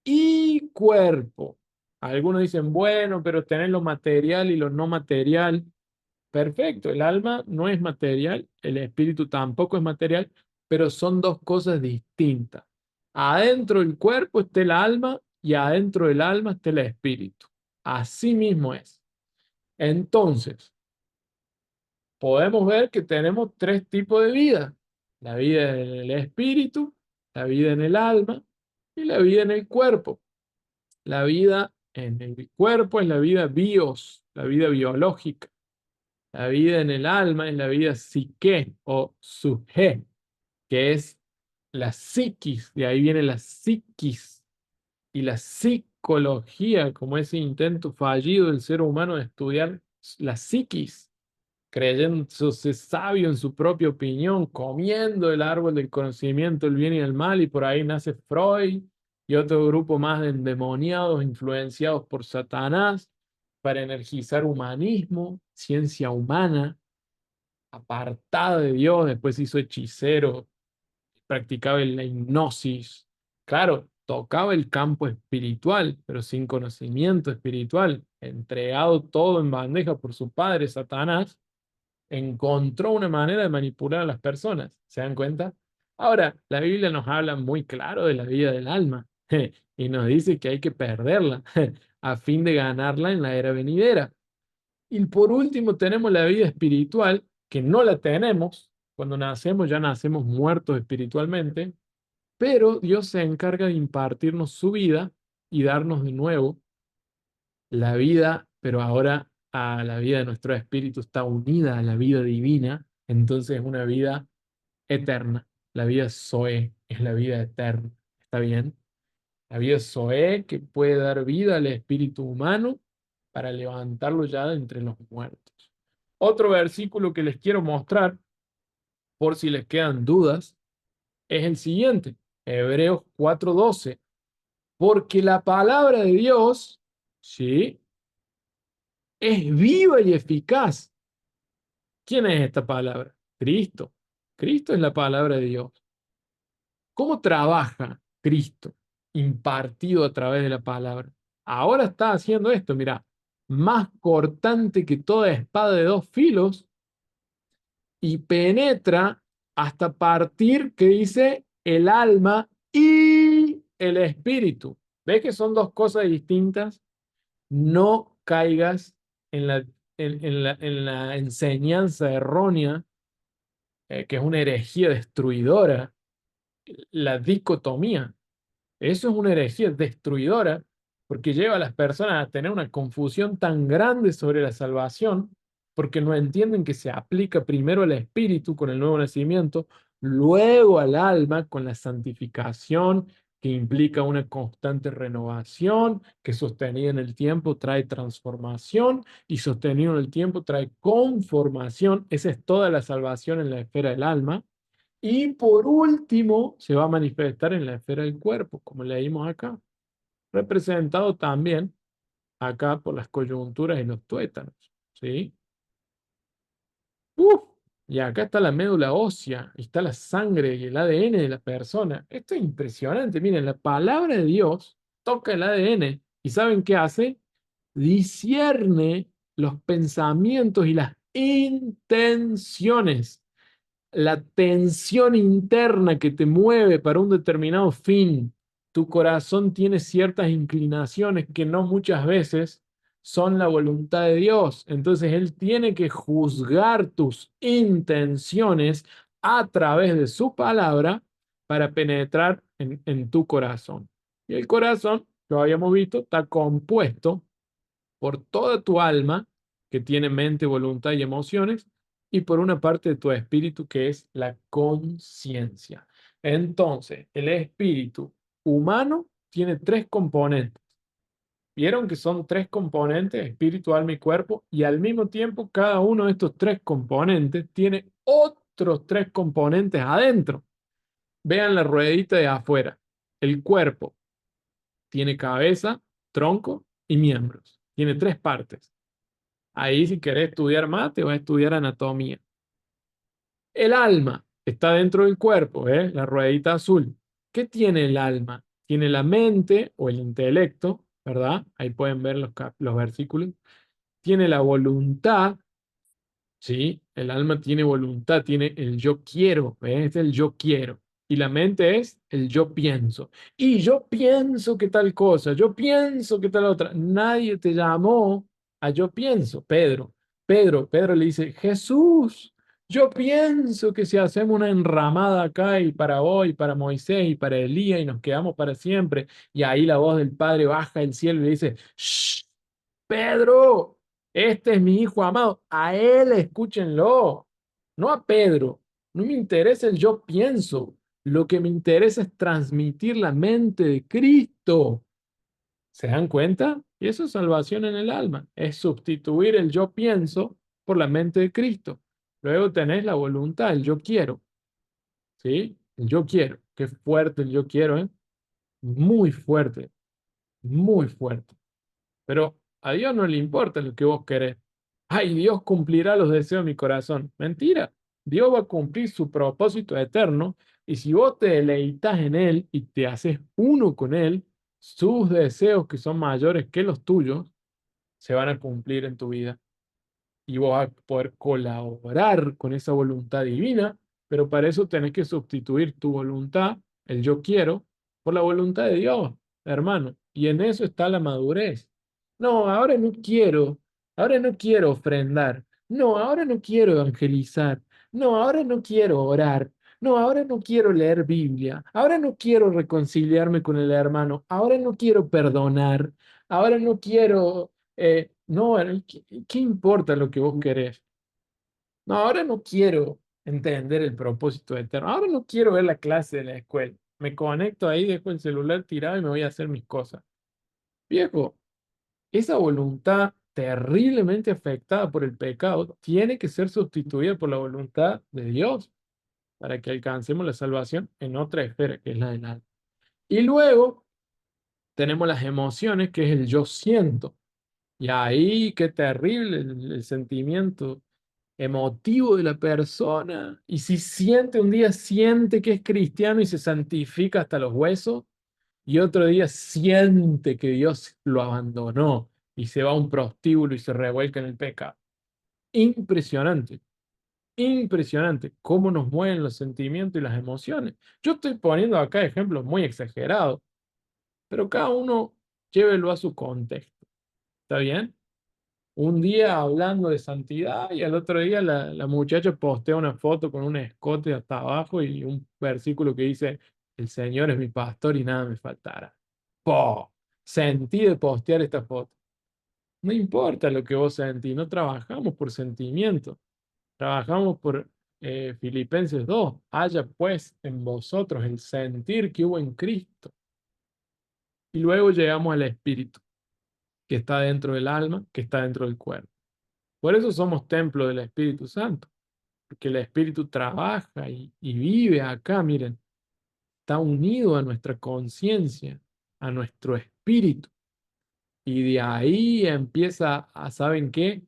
y cuerpo. Algunos dicen, bueno, pero tener lo material y lo no material. Perfecto, el alma no es material, el espíritu tampoco es material, pero son dos cosas distintas. Adentro del cuerpo está el alma y adentro del alma está el espíritu. Así mismo es. Entonces, podemos ver que tenemos tres tipos de vida. La vida en el espíritu, la vida en el alma y la vida en el cuerpo. La vida en el cuerpo es la vida bios, la vida biológica. La vida en el alma es la vida psique o suge, que es la psiquis. De ahí viene la psiquis y la psicología, como ese intento fallido del ser humano de estudiar la psiquis, creyéndose sabio en su propia opinión, comiendo el árbol del conocimiento del bien y del mal, y por ahí nace Freud y otro grupo más de endemoniados influenciados por Satanás para energizar humanismo, ciencia humana, apartada de Dios, después se hizo hechicero, practicaba la hipnosis. Claro, tocaba el campo espiritual, pero sin conocimiento espiritual, entregado todo en bandeja por su padre, Satanás, encontró una manera de manipular a las personas. ¿Se dan cuenta? Ahora, la Biblia nos habla muy claro de la vida del alma y nos dice que hay que perderla a fin de ganarla en la era venidera. Y por último tenemos la vida espiritual, que no la tenemos. Cuando nacemos ya nacemos muertos espiritualmente, pero Dios se encarga de impartirnos su vida y darnos de nuevo la vida, pero ahora a la vida de nuestro espíritu está unida a la vida divina, entonces es una vida eterna. La vida Zoe es la vida eterna. ¿Está bien? La vida Zoe que puede dar vida al espíritu humano para levantarlo ya de entre los muertos. Otro versículo que les quiero mostrar, por si les quedan dudas, es el siguiente, Hebreos 4:12. Porque la palabra de Dios, ¿sí? Es viva y eficaz. ¿Quién es esta palabra? Cristo. Cristo es la palabra de Dios. ¿Cómo trabaja Cristo impartido a través de la palabra? Ahora está haciendo esto, mira, más cortante que toda espada de dos filos y penetra hasta partir, que dice, el alma y el espíritu. ¿Ves que son dos cosas distintas? No caigas en la enseñanza errónea, que es una herejía destruidora, la dicotomía. Eso es una herejía destruidora porque lleva a las personas a tener una confusión tan grande sobre la salvación porque no entienden que se aplica primero al espíritu con el nuevo nacimiento, luego al alma con la santificación que implica una constante renovación, que sostenida en el tiempo trae transformación y sostenido en el tiempo trae conformación. Esa es toda la salvación en la esfera del alma. Y por último, se va a manifestar en la esfera del cuerpo, como leímos acá, representado también acá por las coyunturas y los tuétanos. ¿Sí? ¡Uf! Y acá está la médula ósea, y está la sangre y el ADN de la persona. Esto es impresionante. Miren, la palabra de Dios toca el ADN y ¿saben qué hace? Discierne los pensamientos y las intenciones, la tensión interna que te mueve para un determinado fin. Tu corazón tiene ciertas inclinaciones que no muchas veces son la voluntad de Dios. Entonces Él tiene que juzgar tus intenciones a través de su palabra para penetrar en tu corazón. Y el corazón, lo habíamos visto, está compuesto por toda tu alma, que tiene mente, voluntad y emociones, y por una parte de tu espíritu, que es la conciencia. Entonces, el espíritu humano tiene tres componentes. Vieron que son tres componentes, espíritu, alma y cuerpo, y al mismo tiempo cada uno de estos tres componentes tiene otros tres componentes adentro. Vean la ruedita de afuera. El cuerpo tiene cabeza, tronco y miembros. Tiene tres partes. Ahí si querés estudiar más, te vas a estudiar anatomía. El alma está dentro del cuerpo, ¿eh? La ruedita azul. ¿Qué tiene el alma? Tiene la mente o el intelecto, ¿verdad? Ahí pueden ver los versículos. Tiene la voluntad. Sí, el alma tiene voluntad, tiene el yo quiero, ¿ves? Es el yo quiero. Y la mente es el yo pienso. Y yo pienso que tal cosa, yo pienso que tal otra. Nadie te llamó a yo pienso, Pedro. Pedro le dice, Jesús, yo pienso que si hacemos una enramada acá y para hoy, para Moisés y para Elías y nos quedamos para siempre, y ahí la voz del Padre baja del cielo y le dice, shh, Pedro, este es mi hijo amado. A él escúchenlo, no a Pedro. No me interesa el yo pienso. Lo que me interesa es transmitir la mente de Cristo. ¿Se dan cuenta? Y eso es salvación en el alma. Es sustituir el yo pienso por la mente de Cristo. Luego tenés la voluntad, el yo quiero. ¿Sí? El yo quiero. Qué fuerte el yo quiero, ¿eh? Muy fuerte, muy fuerte. Pero a Dios no le importa lo que vos querés. Ay, Dios cumplirá los deseos de mi corazón. Mentira. Dios va a cumplir su propósito eterno y si vos te deleitas en Él y te haces uno con Él, sus deseos que son mayores que los tuyos se van a cumplir en tu vida y vos vas a poder colaborar con esa voluntad divina, pero para eso tenés que sustituir tu voluntad, el yo quiero, por la voluntad de Dios, hermano. Y en eso está la madurez. No, ahora no quiero ofrendar, no, ahora no quiero evangelizar, no, ahora no quiero orar, no, ahora no quiero leer Biblia, ahora no quiero reconciliarme con el hermano, ahora no quiero perdonar, ahora no quiero no, ¿qué importa lo que vos querés? No, ahora no quiero entender el propósito eterno. Ahora no quiero ver la clase de la escuela. Me conecto ahí, dejo el celular tirado y me voy a hacer mis cosas. Viejo, esa voluntad terriblemente afectada por el pecado tiene que ser sustituida por la voluntad de Dios para que alcancemos la salvación en otra esfera, que es la del alma. Y luego tenemos las emociones, que es el yo siento. Y ahí, qué terrible el sentimiento emotivo de la persona. Y si siente un día, siente que es cristiano y se santifica hasta los huesos, y otro día siente que Dios lo abandonó y se va a un prostíbulo y se revuelca en el pecado. Impresionante, impresionante cómo nos mueven los sentimientos y las emociones. Yo estoy poniendo acá ejemplos muy exagerados, pero cada uno llévelo a su contexto. ¿Está bien? Un día hablando de santidad y al otro día la muchacha postea una foto con un escote hasta abajo y un versículo que dice, el Señor es mi pastor y nada me faltará. ¡Po! Sentí de postear esta foto. No importa lo que vos sentís, no trabajamos por sentimiento, trabajamos por Filipenses 2. Haya pues en vosotros el sentir que hubo en Cristo. Y luego llegamos al Espíritu, que está dentro del alma, que está dentro del cuerpo. Por eso somos templo del Espíritu Santo, porque el Espíritu trabaja y vive acá, miren, está unido a nuestra conciencia, a nuestro espíritu. Y de ahí empieza a, ¿saben qué?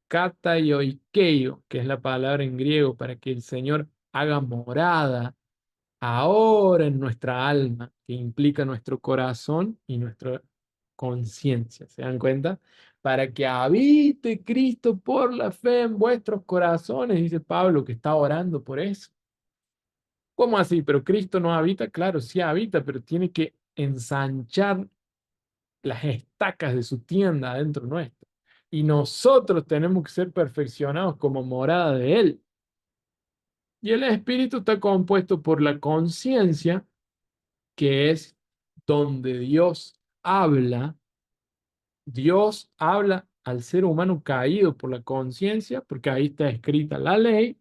Kata y oikeio, que es la palabra en griego para que el Señor haga morada ahora en nuestra alma, que implica nuestro corazón y nuestra conciencia. ¿Se dan cuenta? Para que habite Cristo por la fe en vuestros corazones, dice Pablo, que está orando por eso. ¿Cómo así? Pero Cristo no habita, claro, sí habita, pero tiene que ensanchar las estacas de su tienda adentro nuestro. Y nosotros tenemos que ser perfeccionados como morada de Él. Y el espíritu está compuesto por la conciencia, que es donde Dios habla al ser humano caído por la conciencia, porque ahí está escrita la ley,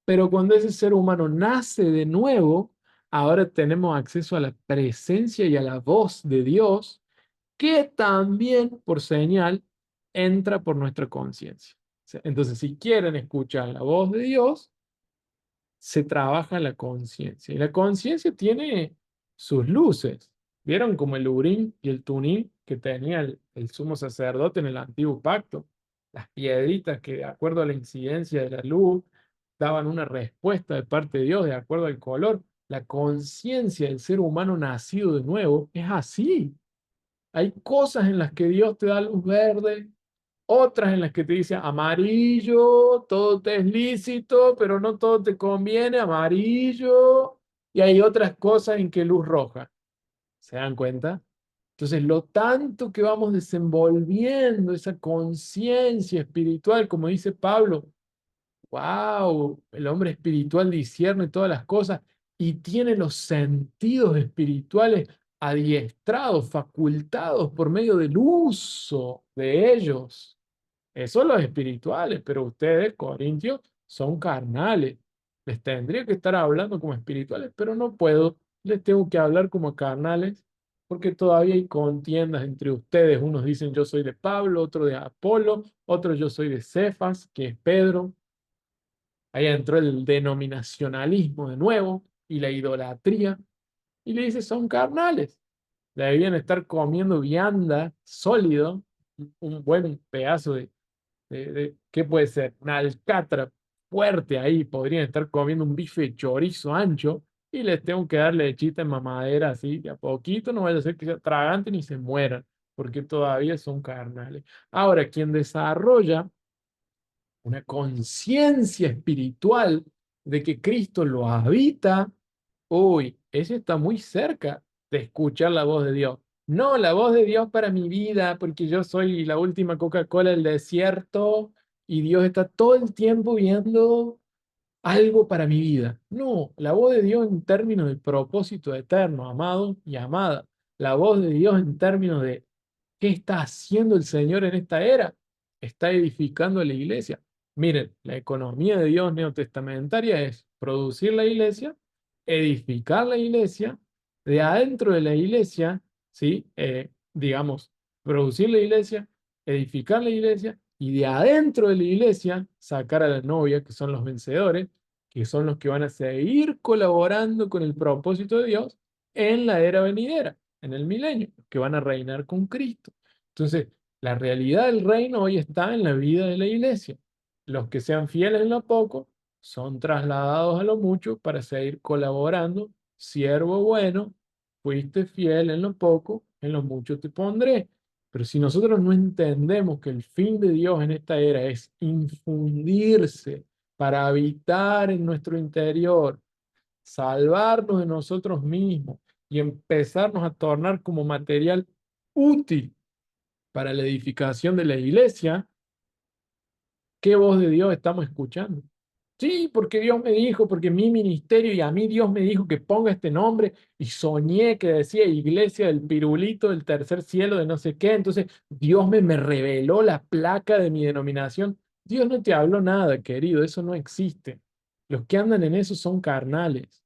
pero cuando ese ser humano nace de nuevo, ahora tenemos acceso a la presencia y a la voz de Dios, que también por señal entra por nuestra conciencia. Entonces, si quieren escuchar la voz de Dios, se trabaja la conciencia. Y la conciencia tiene sus luces. ¿Vieron como el Urim y el Tumim que tenía el sumo sacerdote en el antiguo pacto? Las piedritas que de acuerdo a la incidencia de la luz daban una respuesta de parte de Dios de acuerdo al color. La conciencia del ser humano nacido de nuevo es así. Hay cosas en las que Dios te da luz verde, otras en las que te dice amarillo, todo te es lícito, pero no todo te conviene, amarillo. Y hay otras cosas en que luz roja. ¿Se dan cuenta? Entonces, lo tanto que vamos desenvolviendo esa conciencia espiritual, como dice Pablo, wow, el hombre espiritual discierne todas las cosas y tiene los sentidos espirituales adiestrados, facultados por medio del uso de ellos. Eso los espirituales, pero ustedes, corintios, son carnales. Les tendría que estar hablando como espirituales, pero no puedo. Les tengo que hablar como carnales, porque todavía hay contiendas entre ustedes. Unos dicen yo soy de Pablo, otro de Apolo, otro yo soy de Cefas, que es Pedro. Ahí entró el denominacionalismo de nuevo y la idolatría. Y le dice, son carnales. Debían estar comiendo vianda, sólido, un buen pedazo ¿qué puede ser? Una alcatra fuerte ahí, podrían estar comiendo un bife de chorizo ancho y les tengo que dar lechita en mamadera así, de a poquito, no vaya a ser que se atraganten y se mueran, porque todavía son carnales. Ahora, quien desarrolla una conciencia espiritual de que Cristo lo habita, uy, ese está muy cerca de escuchar la voz de Dios. No, la voz de Dios para mi vida, porque yo soy la última Coca-Cola del desierto y Dios está todo el tiempo viendo algo para mi vida. No, la voz de Dios en términos de propósito eterno, amado y amada. La voz de Dios en términos de qué está haciendo el Señor en esta era. Está edificando la iglesia. Miren, la economía de Dios neotestamentaria es producir la iglesia, edificar la iglesia, de adentro de la iglesia, ¿sí? Digamos, producir la iglesia, edificar la iglesia y de adentro de la iglesia sacar a la novia, que son los vencedores, que son los que van a seguir colaborando con el propósito de Dios en la era venidera. en el milenio, que van a reinar con Cristo. Entonces, la realidad del reino hoy está en la vida de la iglesia. Los que sean fieles en lo poco son trasladados a lo mucho para seguir colaborando. Siervo bueno, fuiste fiel en lo poco, en lo mucho te pondré. Pero si nosotros no entendemos que el fin de Dios en esta era es infundirse para habitar en nuestro interior, salvarnos de nosotros mismos y empezarnos a tornar como material útil para la edificación de la iglesia, ¿qué voz de Dios estamos escuchando? Sí, porque Dios me dijo, porque mi ministerio y a mí Dios me dijo que ponga este nombre y soñé que decía Iglesia del Pirulito del Tercer Cielo de no sé qué, entonces Dios me reveló la placa de mi denominación. Dios no te habló nada, querido, eso no existe. Los que andan en eso son carnales.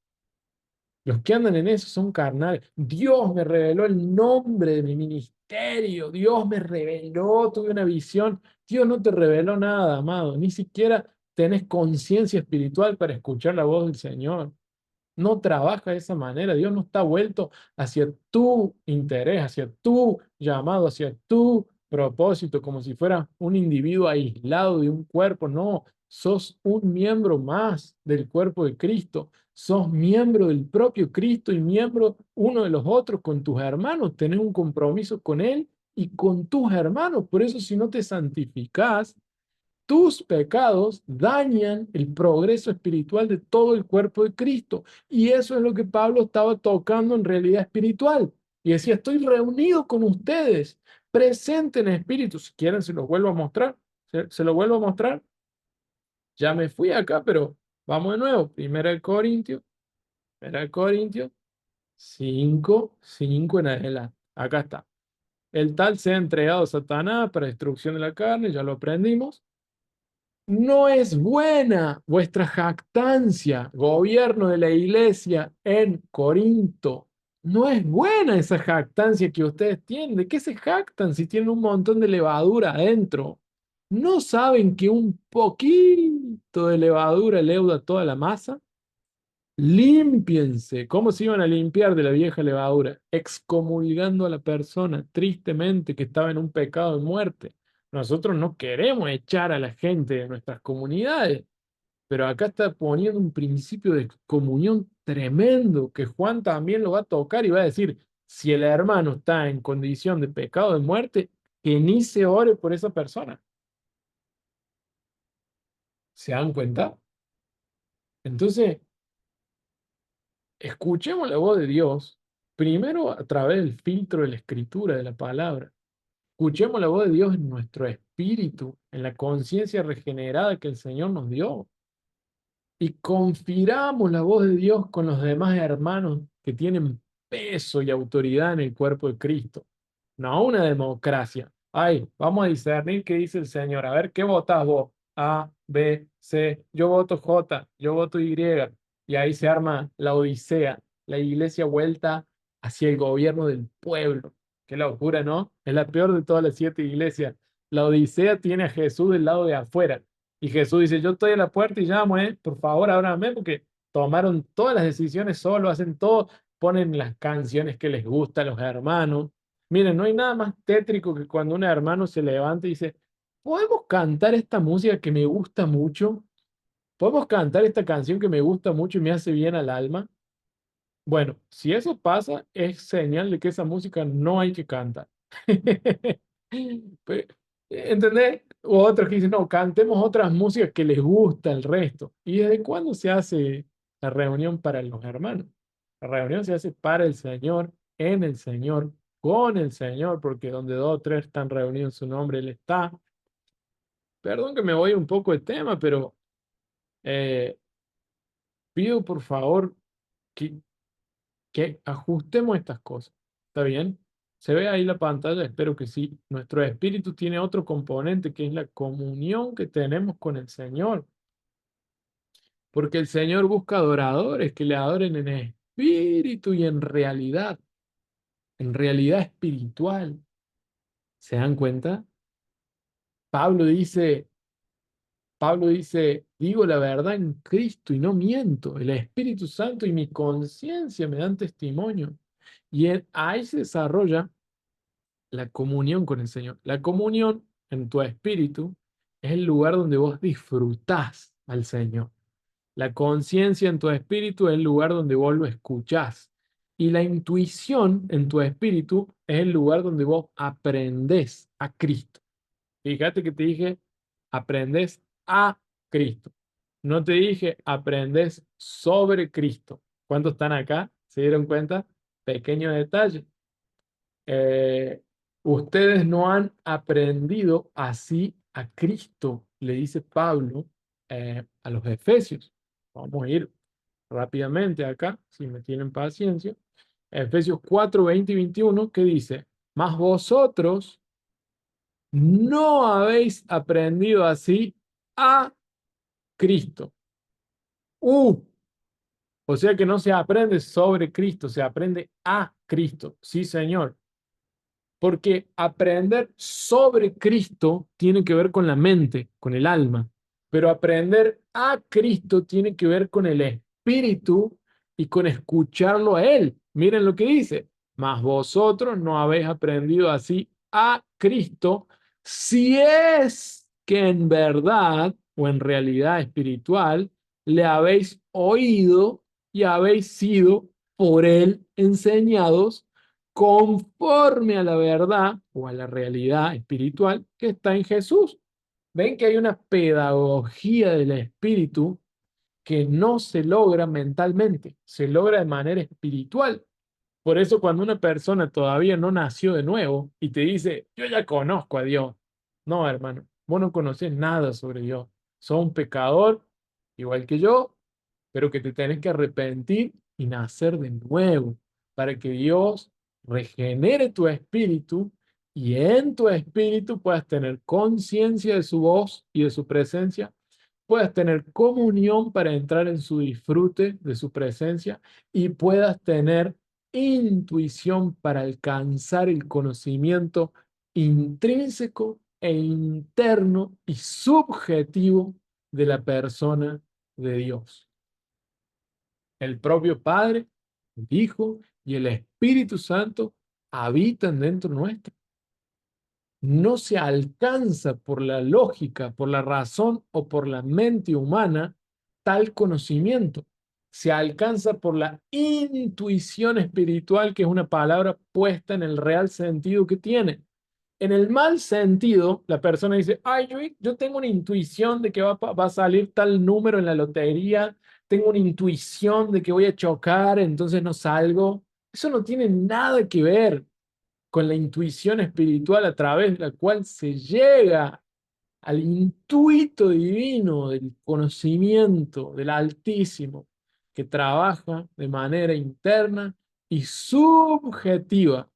Los que andan en eso son carnales. Dios me reveló el nombre de mi ministerio. Dios me reveló, tuve una visión. Dios no te reveló nada, amado. Ni siquiera tenés conciencia espiritual para escuchar la voz del Señor. No trabaja de esa manera. Dios no está vuelto hacia tu interés, hacia tu llamado, hacia tu propósito, como si fuera un individuo aislado de un cuerpo. No, sos un miembro más del cuerpo de Cristo. Sos miembro del propio Cristo y miembro uno de los otros con tus hermanos. Tenés un compromiso con Él y con tus hermanos. Por eso, si no te santificás, tus pecados dañan el progreso espiritual de todo el cuerpo de Cristo. Y eso es lo que Pablo estaba tocando en realidad espiritual. Y decía, estoy reunido con ustedes, presente en espíritu. Si quieren, se los vuelvo a mostrar. Se lo vuelvo a mostrar. Ya me fui acá, pero vamos de nuevo. Primera de Corintios 5 en adelante. Acá está. El tal sea entregado a Satanás para destrucción de la carne, ya lo aprendimos. No es buena vuestra jactancia, gobierno de la iglesia en Corinto. No es buena esa jactancia que ustedes tienen. ¿De qué se jactan si tienen un montón de levadura adentro? ¿No saben que un poquito de levadura leuda toda la masa? Límpiense. ¿Cómo se iban a limpiar de la vieja levadura? Excomulgando a la persona tristemente que estaba en un pecado de muerte. Nosotros no queremos echar a la gente de nuestras comunidades, pero acá está poniendo un principio de comunión tremendo que Juan también lo va a tocar y va a decir, si el hermano está en condición de pecado de muerte, que ni se ore por esa persona. ¿Se dan cuenta? Entonces, escuchemos la voz de Dios, primero a través del filtro de la escritura, de la palabra. Escuchemos la voz de Dios en nuestro espíritu, en la conciencia regenerada que el Señor nos dio. Y confiramos la voz de Dios con los demás hermanos que tienen peso y autoridad en el cuerpo de Cristo. No una democracia. Ay, vamos a discernir qué dice el Señor. A ver, ¿qué votas vos? A, B, C. Yo voto J, yo voto Y. Y ahí se arma la odisea, la iglesia vuelta hacia el gobierno del pueblo. Qué locura, ¿no? Es la peor de todas las 7 iglesias. La odisea tiene a Jesús del lado de afuera. Y Jesús dice, yo estoy a la puerta y llamo, por favor, ábranme, porque tomaron todas las decisiones solo, hacen todo, ponen las canciones que les gustan a los hermanos. Miren, no hay nada más tétrico que cuando un hermano se levanta y dice, ¿podemos cantar esta música que me gusta mucho? ¿Podemos cantar esta canción que me gusta mucho y me hace bien al alma? Bueno, si eso pasa, es señal de que esa música no hay que cantar. Pero, ¿entendés? O otros que dicen, no, cantemos otras músicas que les gusta el resto. ¿Y desde cuándo se hace la reunión para los hermanos? La reunión se hace para el Señor, en el Señor, con el Señor, porque donde dos o tres están reunidos en su nombre, Él está. Perdón que me voy un poco de tema, pero eh, pido por favor que ajustemos estas cosas. ¿Está bien? ¿Se ve ahí la pantalla? Espero que sí. Nuestro espíritu tiene otro componente que es la comunión que tenemos con el Señor. Porque el Señor busca adoradores que le adoren en espíritu y en realidad espiritual. ¿Se dan cuenta? Pablo dice, Pablo dice, digo la verdad en Cristo y no miento. El Espíritu Santo y mi conciencia me dan testimonio. Y ahí se desarrolla la comunión con el Señor. La comunión en tu espíritu es el lugar donde vos disfrutás al Señor. La conciencia en tu espíritu es el lugar donde vos lo escuchás. Y la intuición en tu espíritu es el lugar donde vos aprendés a Cristo. Fíjate que te dije, aprendés a Cristo. No te dije, aprendés sobre Cristo. ¿Cuántos están acá? ¿Se dieron cuenta? Pequeño detalle. Ustedes no han aprendido así a Cristo, le dice Pablo a los Efesios. Vamos a ir rápidamente acá, si me tienen paciencia. Efesios 4, 20 y 21, que dice, mas vosotros no habéis aprendido así a Cristo. Uh, o sea que no se aprende sobre Cristo, se aprende a Cristo. Sí, Señor. Porque aprender sobre Cristo tiene que ver con la mente, con el alma, pero aprender a Cristo tiene que ver con el espíritu y con escucharlo a Él. Miren lo que dice, mas vosotros no habéis aprendido así a Cristo, si es que en verdad o en realidad espiritual le habéis oído y habéis sido por Él enseñados conforme a la verdad o a la realidad espiritual que está en Jesús. Ven que hay una pedagogía del espíritu que no se logra mentalmente, se logra de manera espiritual. Por eso cuando una persona todavía no nació de nuevo y te dice, yo ya conozco a Dios, no, hermano, vos no conocés nada sobre Dios. Sos un pecador, igual que yo, pero que te tenés que arrepentir y nacer de nuevo para que Dios regenere tu espíritu y en tu espíritu puedas tener conciencia de su voz y de su presencia, puedas tener comunión para entrar en su disfrute de su presencia y puedas tener intuición para alcanzar el conocimiento intrínseco e interno y subjetivo de la persona de Dios. El propio Padre, el Hijo y el Espíritu Santo habitan dentro nuestro. No se alcanza por la lógica, por la razón o por la mente humana tal conocimiento. Se alcanza por la intuición espiritual, que es una palabra puesta en el real sentido que tiene. En el mal sentido, la persona dice, ay, yo tengo una intuición de que va a salir tal número en la lotería, tengo una intuición de que voy a chocar, entonces no salgo. Eso no tiene nada que ver con la intuición espiritual a través de la cual se llega al intuito divino del conocimiento del Altísimo, que trabaja de manera interna y subjetiva.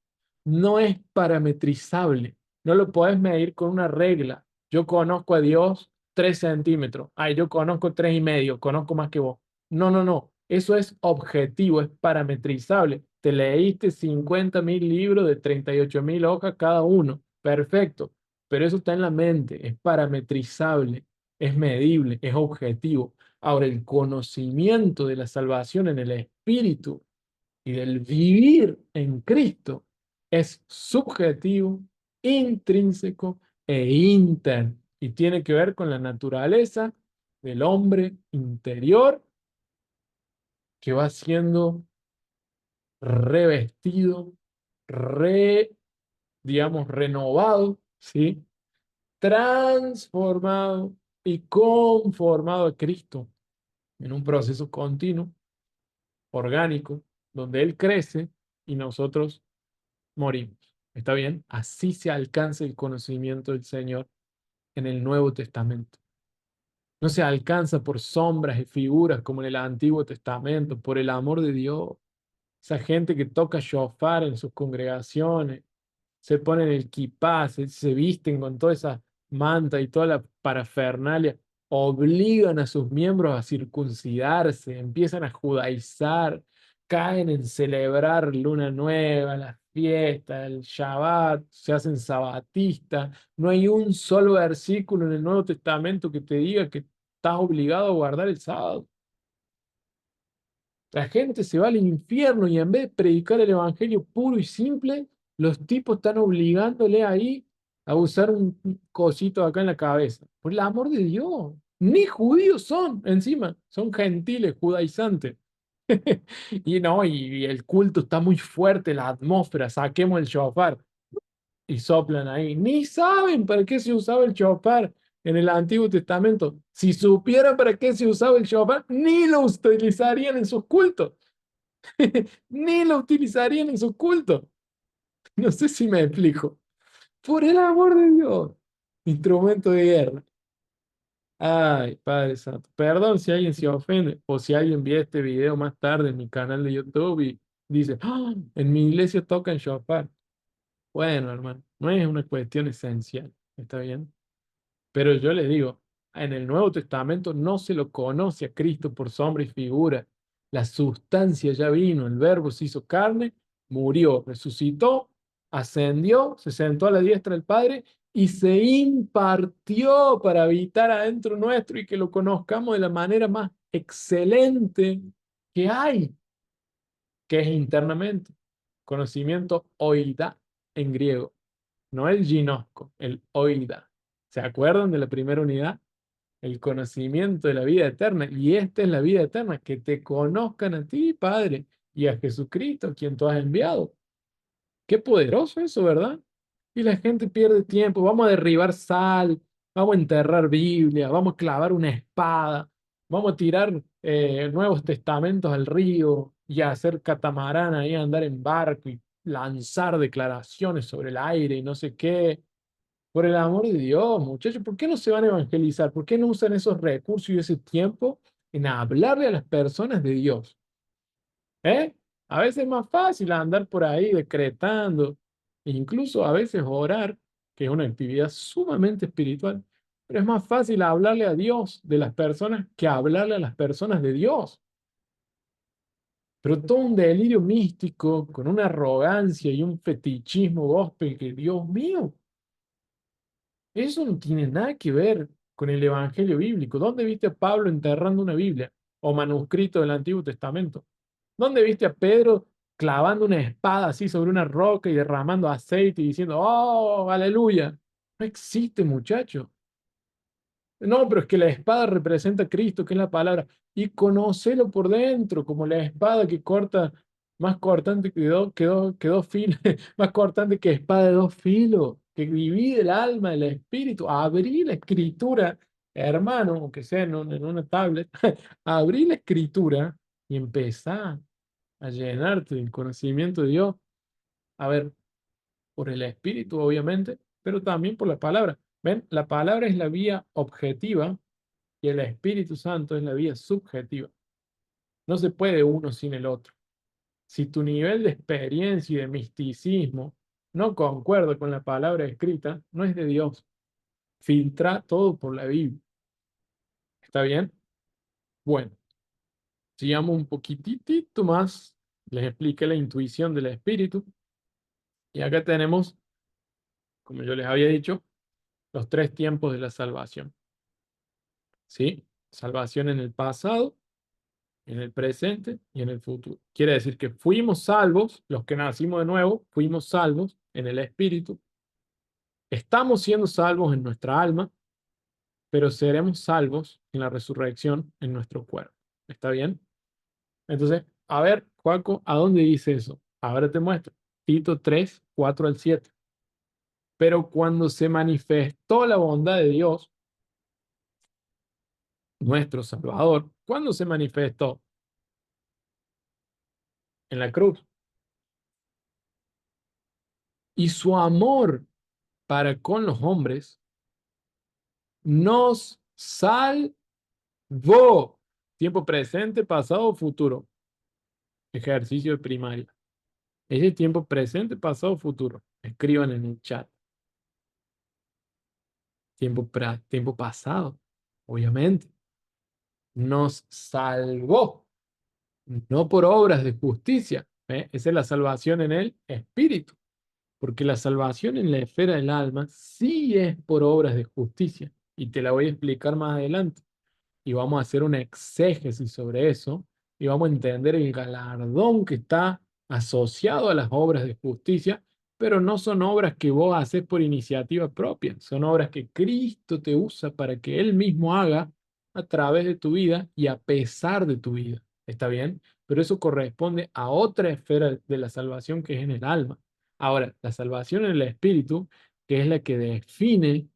No es parametrizable, no lo podés medir con una regla. Yo conozco a Dios 3 centímetros. Ay, yo conozco 3,5, conozco más que vos. No, no, no. Eso es objetivo, es parametrizable. Te leíste 50.000 libros de 38.000 hojas cada uno. Perfecto, pero eso está en la mente, es parametrizable, es medible, es objetivo. Ahora, el conocimiento de la salvación en el espíritu y del vivir en Cristo es subjetivo, intrínseco e interno y tiene que ver con la naturaleza del hombre interior que va siendo revestido, digamos, renovado, ¿sí? Transformado y conformado a Cristo en un proceso continuo, orgánico, donde Él crece y nosotros morimos. ¿Está bien? Así se alcanza el conocimiento del Señor en el Nuevo Testamento. No se alcanza por sombras y figuras como en el Antiguo Testamento, por el amor de Dios. Esa gente que toca shofar en sus congregaciones, se ponen el kipá, se visten con toda esa manta y toda la parafernalia, obligan a sus miembros a circuncidarse, empiezan a judaizar, caen en celebrar luna nueva, la fiesta, el Shabbat, se hacen sabatistas. No hay un solo versículo en el Nuevo Testamento que te diga que estás obligado a guardar el sábado. La gente se va al infierno y en vez de predicar el evangelio puro y simple, los tipos están obligándole ahí a usar un cosito acá en la cabeza. Por el amor de Dios, ni judíos son, encima, son gentiles, judaizantes. Y no, y el culto está muy fuerte, la atmósfera, saquemos el shofar y soplan ahí. Ni saben para qué se usaba el shofar en el Antiguo Testamento. Si supieran para qué se usaba el shofar, ni lo utilizarían en sus cultos. Ni lo utilizarían en sus cultos. No sé si me explico. Por el amor de Dios. Instrumento de guerra. Ay, Padre Santo. Perdón si alguien se ofende o si alguien ve este video más tarde en mi canal de YouTube y dice, "Ah, en mi iglesia tocan shofar". Bueno, hermano, no es una cuestión esencial. ¿Está bien? Pero yo les digo, en el Nuevo Testamento no se lo conoce a Cristo por sombra y figura. La sustancia ya vino, el Verbo se hizo carne, murió, resucitó, ascendió, se sentó a la diestra del Padre y se impartió para habitar adentro nuestro y que lo conozcamos de la manera más excelente que hay, que es internamente. Conocimiento oida en griego, no el ginosco, el oida. ¿Se acuerdan de la primera unidad? El conocimiento de la vida eterna. Y esta es la vida eterna, que te conozcan a ti, Padre, y a Jesucristo, quien tú has enviado. Qué poderoso eso, ¿verdad? Y la gente pierde tiempo. Vamos a derribar sal, vamos a enterrar Biblia, vamos a clavar una espada, vamos a tirar Nuevos Testamentos al río y a hacer catamarán ahí, a andar en barco y lanzar declaraciones sobre el aire y no sé qué. Por el amor de Dios, muchachos, ¿por qué no se van a evangelizar? ¿Por qué no usan esos recursos y ese tiempo en hablarle a las personas de Dios? ¿Eh? A veces es más fácil andar por ahí decretando, e incluso a veces orar, que es una actividad sumamente espiritual, pero es más fácil hablarle a Dios de las personas que hablarle a las personas de Dios. Pero todo un delirio místico, con una arrogancia y un fetichismo gospel que, Dios mío, eso no tiene nada que ver con el Evangelio bíblico. ¿Dónde viste a Pablo enterrando una Biblia o manuscrito del Antiguo Testamento? ¿Dónde viste a Pedro clavando una espada así sobre una roca y derramando aceite y diciendo, oh, aleluya? No existe, muchacho. No, pero es que la espada representa a Cristo, que es la palabra. Y conócelo por dentro, como la espada que corta, más cortante que dos filos, más cortante que espada de dos filos, que divide el alma, el espíritu. Abrí la escritura, hermano, aunque sea en una tablet, abrí la escritura y empezá a llenarte del conocimiento de Dios. A ver, por el espíritu, obviamente, pero también por la palabra. ¿Ven? La palabra es la vía objetiva y el Espíritu Santo es la vía subjetiva. No se puede uno sin el otro. Si tu nivel de experiencia y de misticismo no concuerda con la palabra escrita, no es de Dios. Filtra todo por la Biblia. ¿Está bien? Bueno, sigamos un poquitito más. Les expliqué la intuición del Espíritu. Y acá tenemos, como yo les había dicho, los tres tiempos de la salvación. ¿Sí? Salvación en el pasado, en el presente y en el futuro. Quiere decir que fuimos salvos, los que nacimos de nuevo, fuimos salvos en el espíritu, estamos siendo salvos en nuestra alma, pero seremos salvos en la resurrección en nuestro cuerpo. ¿Está bien? Entonces, a ver, Joaco, ¿a dónde dice eso? Ahora te muestro. Tito 3, 4 al 7. Pero cuando se manifestó la bondad de Dios, nuestro Salvador, ¿cuándo se manifestó? En la cruz. Y su amor para con los hombres nos salvó. Tiempo presente, pasado, futuro. Ejercicio de primaria. Ese tiempo presente, pasado, futuro. Escriban en el chat. Tiempo pasado, obviamente. Nos salvó, no por obras de justicia. ¿Eh? Esa es la salvación en el espíritu. Porque la salvación en la esfera del alma sí es por obras de justicia. Y te la voy a explicar más adelante. Y vamos a hacer una exégesis sobre eso y vamos a entender el galardón que está asociado a las obras de justicia, pero no son obras que vos haces por iniciativa propia, son obras que Cristo te usa para que Él mismo haga a través de tu vida y a pesar de tu vida. ¿Está bien? Pero eso corresponde a otra esfera de la salvación que es en el alma. Ahora, la salvación en el espíritu, que es la que define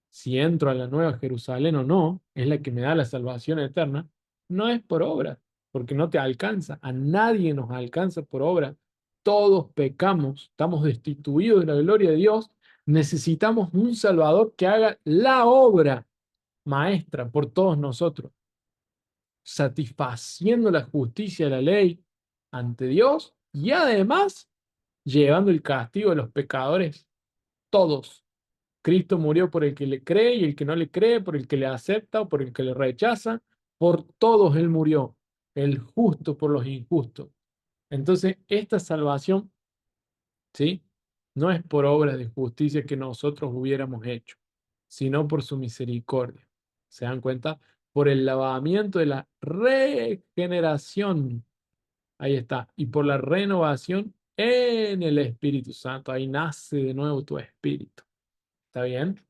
si entro a la nueva Jerusalén o no, es la que me da la salvación eterna, no es por obra, porque no te alcanza, a nadie nos alcanza por obra. Todos pecamos, estamos destituidos de la gloria de Dios, necesitamos un Salvador que haga la obra maestra por todos nosotros, satisfaciendo la justicia de la ley ante Dios y además llevando el castigo de los pecadores, todos. Cristo murió por el que le cree y el que no le cree, por el que le acepta o por el que le rechaza. Por todos Él murió, el justo por los injustos. Entonces, esta salvación, ¿sí? No es por obras de justicia que nosotros hubiéramos hecho, sino por su misericordia. ¿Se dan cuenta? Por el lavamiento de la regeneración. Ahí está. Y por la renovación en el Espíritu Santo. Ahí nace de nuevo tu espíritu. ¿Está bien?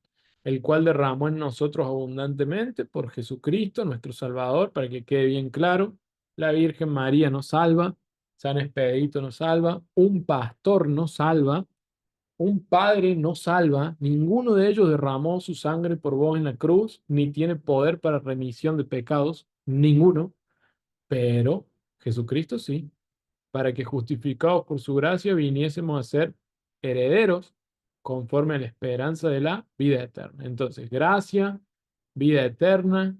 El cual derramó en nosotros abundantemente por Jesucristo, nuestro Salvador, para que quede bien claro. La Virgen María nos salva, San Expedito nos salva, un pastor nos salva, un padre nos salva. Ninguno de ellos derramó su sangre por vos en la cruz, ni tiene poder para remisión de pecados, ninguno, pero Jesucristo sí, para que justificados por su gracia viniésemos a ser herederos conforme a la esperanza de la vida eterna. Entonces, gracia, vida eterna,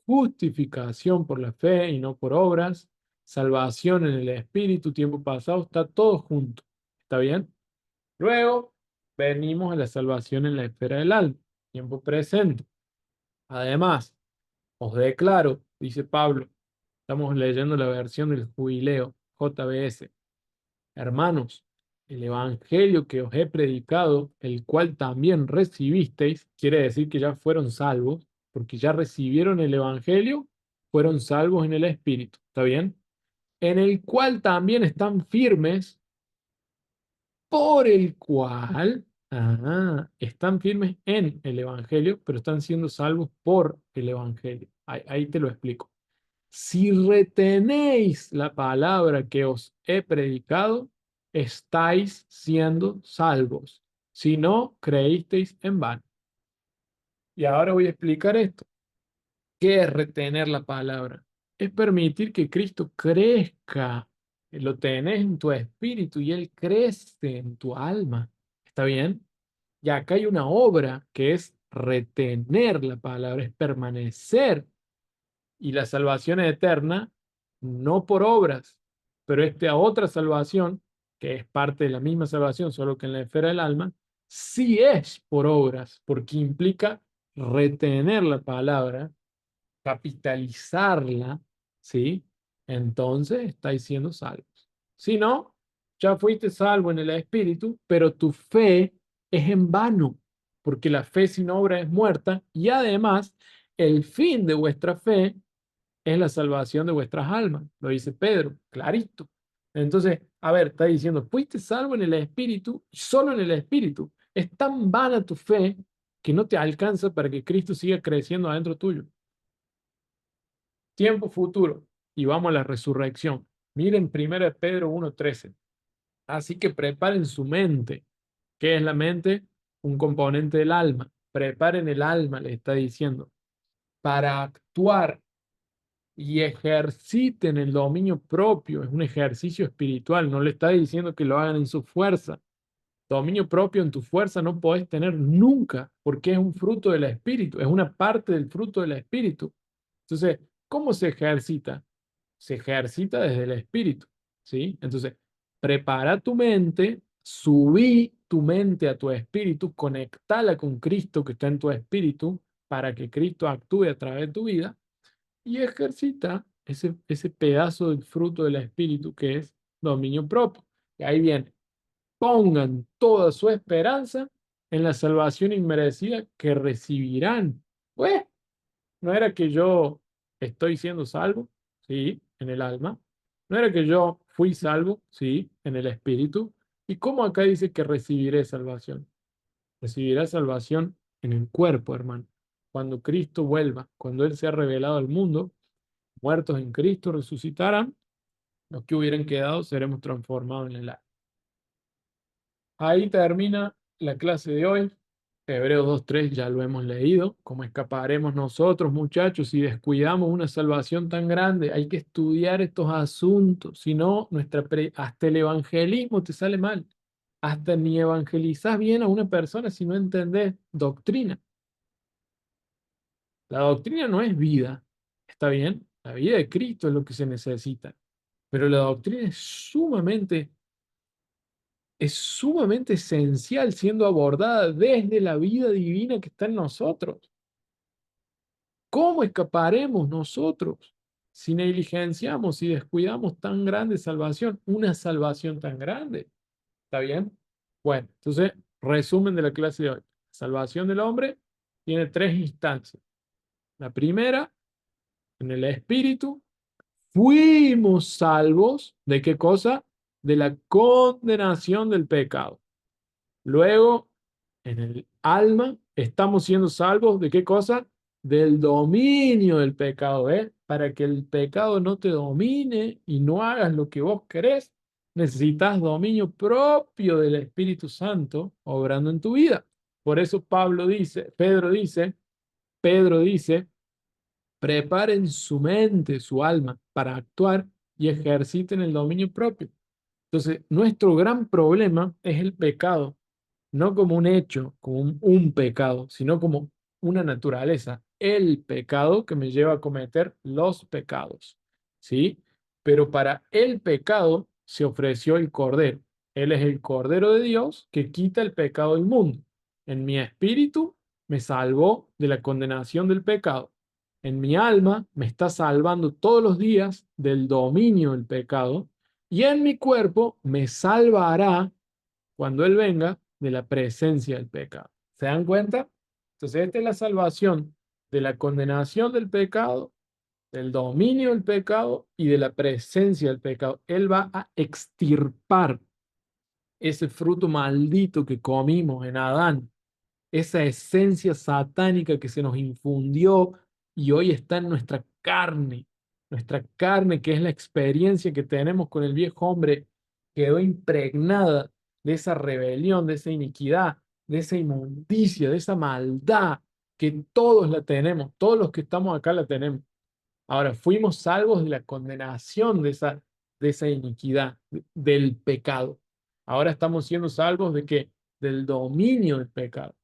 justificación por la fe y no por obras, salvación en el Espíritu, tiempo pasado, está todo junto. ¿Está bien? Luego, venimos a la salvación en la esfera del alma, tiempo presente. Además, os declaro, dice Pablo, estamos leyendo la versión del Jubileo, JBS. Hermanos, el evangelio que os he predicado, el cual también recibisteis, quiere decir que ya fueron salvos, porque ya recibieron el evangelio, fueron salvos en el Espíritu. ¿Está bien? En el cual también están firmes, por el cual, están firmes en el evangelio, pero están siendo salvos por el evangelio. Ahí te lo explico. Si retenéis la palabra que os he predicado, estáis siendo salvos. Si no, creísteis en vano. Y ahora voy a explicar esto. ¿Qué es retener la palabra? Es permitir que Cristo crezca. Lo tenés en tu espíritu y Él crece en tu alma. ¿Está bien? Y acá hay una obra que es retener la palabra, es permanecer y la salvación es eterna, no por obras, pero esta otra salvación, que es parte de la misma salvación, solo que en la esfera del alma, sí es por obras, porque implica retener la palabra, capitalizarla, ¿sí? Entonces estáis siendo salvos. Si no, ya fuiste salvo en el Espíritu, pero tu fe es en vano, porque la fe sin obra es muerta y además el fin de vuestra fe es la salvación de vuestras almas, lo dice Pedro, clarito. Entonces, a ver, está diciendo, fuiste salvo en el Espíritu, solo en el Espíritu. Es tan vana tu fe que no te alcanza para que Cristo siga creciendo adentro tuyo. Tiempo futuro. Y vamos a la resurrección. Miren 1 Pedro 1:13. Así que preparen su mente. ¿Qué es la mente? Un componente del alma. Preparen el alma, le está diciendo, para actuar y ejerciten el dominio propio. Es un ejercicio espiritual. No le está diciendo que lo hagan en su fuerza. Dominio propio en tu fuerza no podés tener nunca, porque es un fruto del espíritu, es una parte del fruto del espíritu. Entonces, ¿cómo se ejercita? Se ejercita desde el espíritu, ¿sí? Entonces, prepara tu mente, subí tu mente a tu espíritu, conectala con Cristo que está en tu espíritu para que Cristo actúe a través de tu vida y ejercita ese pedazo del fruto del espíritu que es dominio propio. Y ahí viene, pongan toda su esperanza en la salvación inmerecida que recibirán. Pues, ¿no era que yo estoy siendo salvo? Sí. en el alma. No era que yo fui salvo, sí, en el espíritu. ¿Y cómo acá dice que recibiré salvación? Recibirá salvación en el cuerpo, hermano. Cuando Cristo vuelva, cuando Él sea revelado al mundo, muertos en Cristo resucitarán, los que hubieran quedado seremos transformados en el alma. Ahí termina la clase de hoy. Hebreos 2:3 ya lo hemos leído. ¿Cómo escaparemos nosotros, muchachos, si descuidamos una salvación tan grande? Hay que estudiar estos asuntos. Si no, hasta el evangelismo te sale mal. Hasta ni evangelizás bien a una persona si no entendés doctrina. La doctrina no es vida. ¿Está bien? La vida de Cristo es lo que se necesita. Pero la doctrina es sumamente esencial siendo abordada desde la vida divina que está en nosotros. ¿Cómo escaparemos nosotros si negligenciamos, si descuidamos tan grande salvación, una salvación tan grande? ¿Está bien? Bueno, entonces, resumen de la clase de hoy. Salvación del hombre tiene tres instancias. La primera, en el espíritu, fuimos salvos ¿de qué cosa? De la condenación del pecado. Luego, en el alma, estamos siendo salvos ¿de qué cosa? Del dominio del pecado, ¿eh? Para que el pecado no te domine y no hagas lo que vos querés, necesitas dominio propio del Espíritu Santo obrando en tu vida. Por eso Pedro dice, preparen su mente, su alma, para actuar y ejerciten el dominio propio. Entonces, nuestro gran problema es el pecado, no como un hecho, como un pecado, sino como una naturaleza, el pecado que me lleva a cometer los pecados, ¿sí? Pero para el pecado se ofreció el Cordero. Él es el Cordero de Dios que quita el pecado del mundo. En mi espíritu me salvó de la condenación del pecado. En mi alma me está salvando todos los días del dominio del pecado y en mi cuerpo me salvará cuando Él venga de la presencia del pecado. ¿Se dan cuenta? Entonces, esta es la salvación de la condenación del pecado, del dominio del pecado y de la presencia del pecado. Él va a extirpar ese fruto maldito que comimos en Adán, esa esencia satánica que se nos infundió y hoy está en nuestra carne que es la experiencia que tenemos con el viejo hombre, quedó impregnada de esa rebelión, de esa iniquidad, de esa inmundicia, de esa maldad que todos la tenemos, todos los que estamos acá la tenemos. Ahora, fuimos salvos de la condenación de esa iniquidad, del pecado. Ahora estamos siendo salvos de qué? Del dominio del pecado.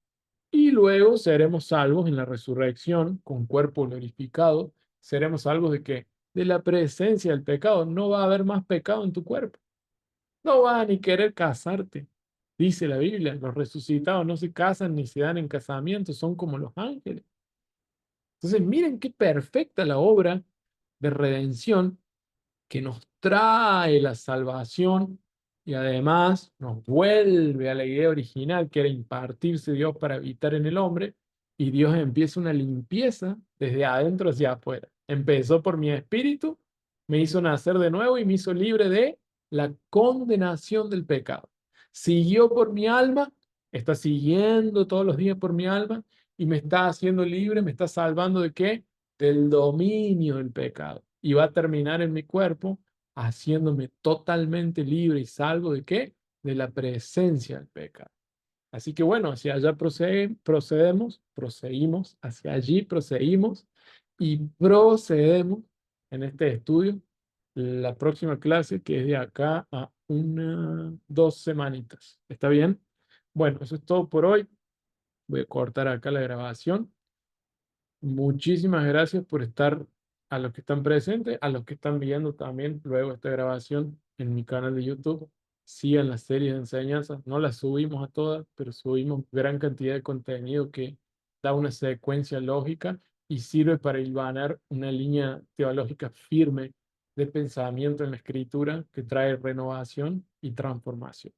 Y luego seremos salvos en la resurrección con cuerpo glorificado. Seremos salvos de qué? De la presencia del pecado. No va a haber más pecado en tu cuerpo. No vas a ni querer casarte. Dice la Biblia, los resucitados no se casan ni se dan en casamiento, son como los ángeles. Entonces, miren qué perfecta la obra de redención que nos trae la salvación y además nos vuelve a la idea original que era impartirse Dios para habitar en el hombre y Dios empieza una limpieza desde adentro hacia afuera. Empezó por mi espíritu, me hizo nacer de nuevo y me hizo libre de la condenación del pecado. Siguió por mi alma, está siguiendo todos los días por mi alma y me está haciendo libre, me está salvando ¿de qué? Del dominio del pecado. Y va a terminar en mi cuerpo haciéndome totalmente libre y salvo ¿de qué? De la presencia del pecado. Así que bueno, hacia allá proseguimos, hacia allí proseguimos y procedemos en este estudio. La próxima clase que es de acá a 2 semanitas. ¿Está bien? Bueno, eso es todo por hoy. Voy a cortar acá la grabación. Muchísimas gracias por estar a los que están presentes, a los que están viendo también luego esta grabación en mi canal de YouTube. Sigan las series de enseñanzas, no las subimos a todas, pero subimos gran cantidad de contenido que da una secuencia lógica y sirve para hilvanar una línea teológica firme de pensamiento en la escritura que trae renovación y transformación.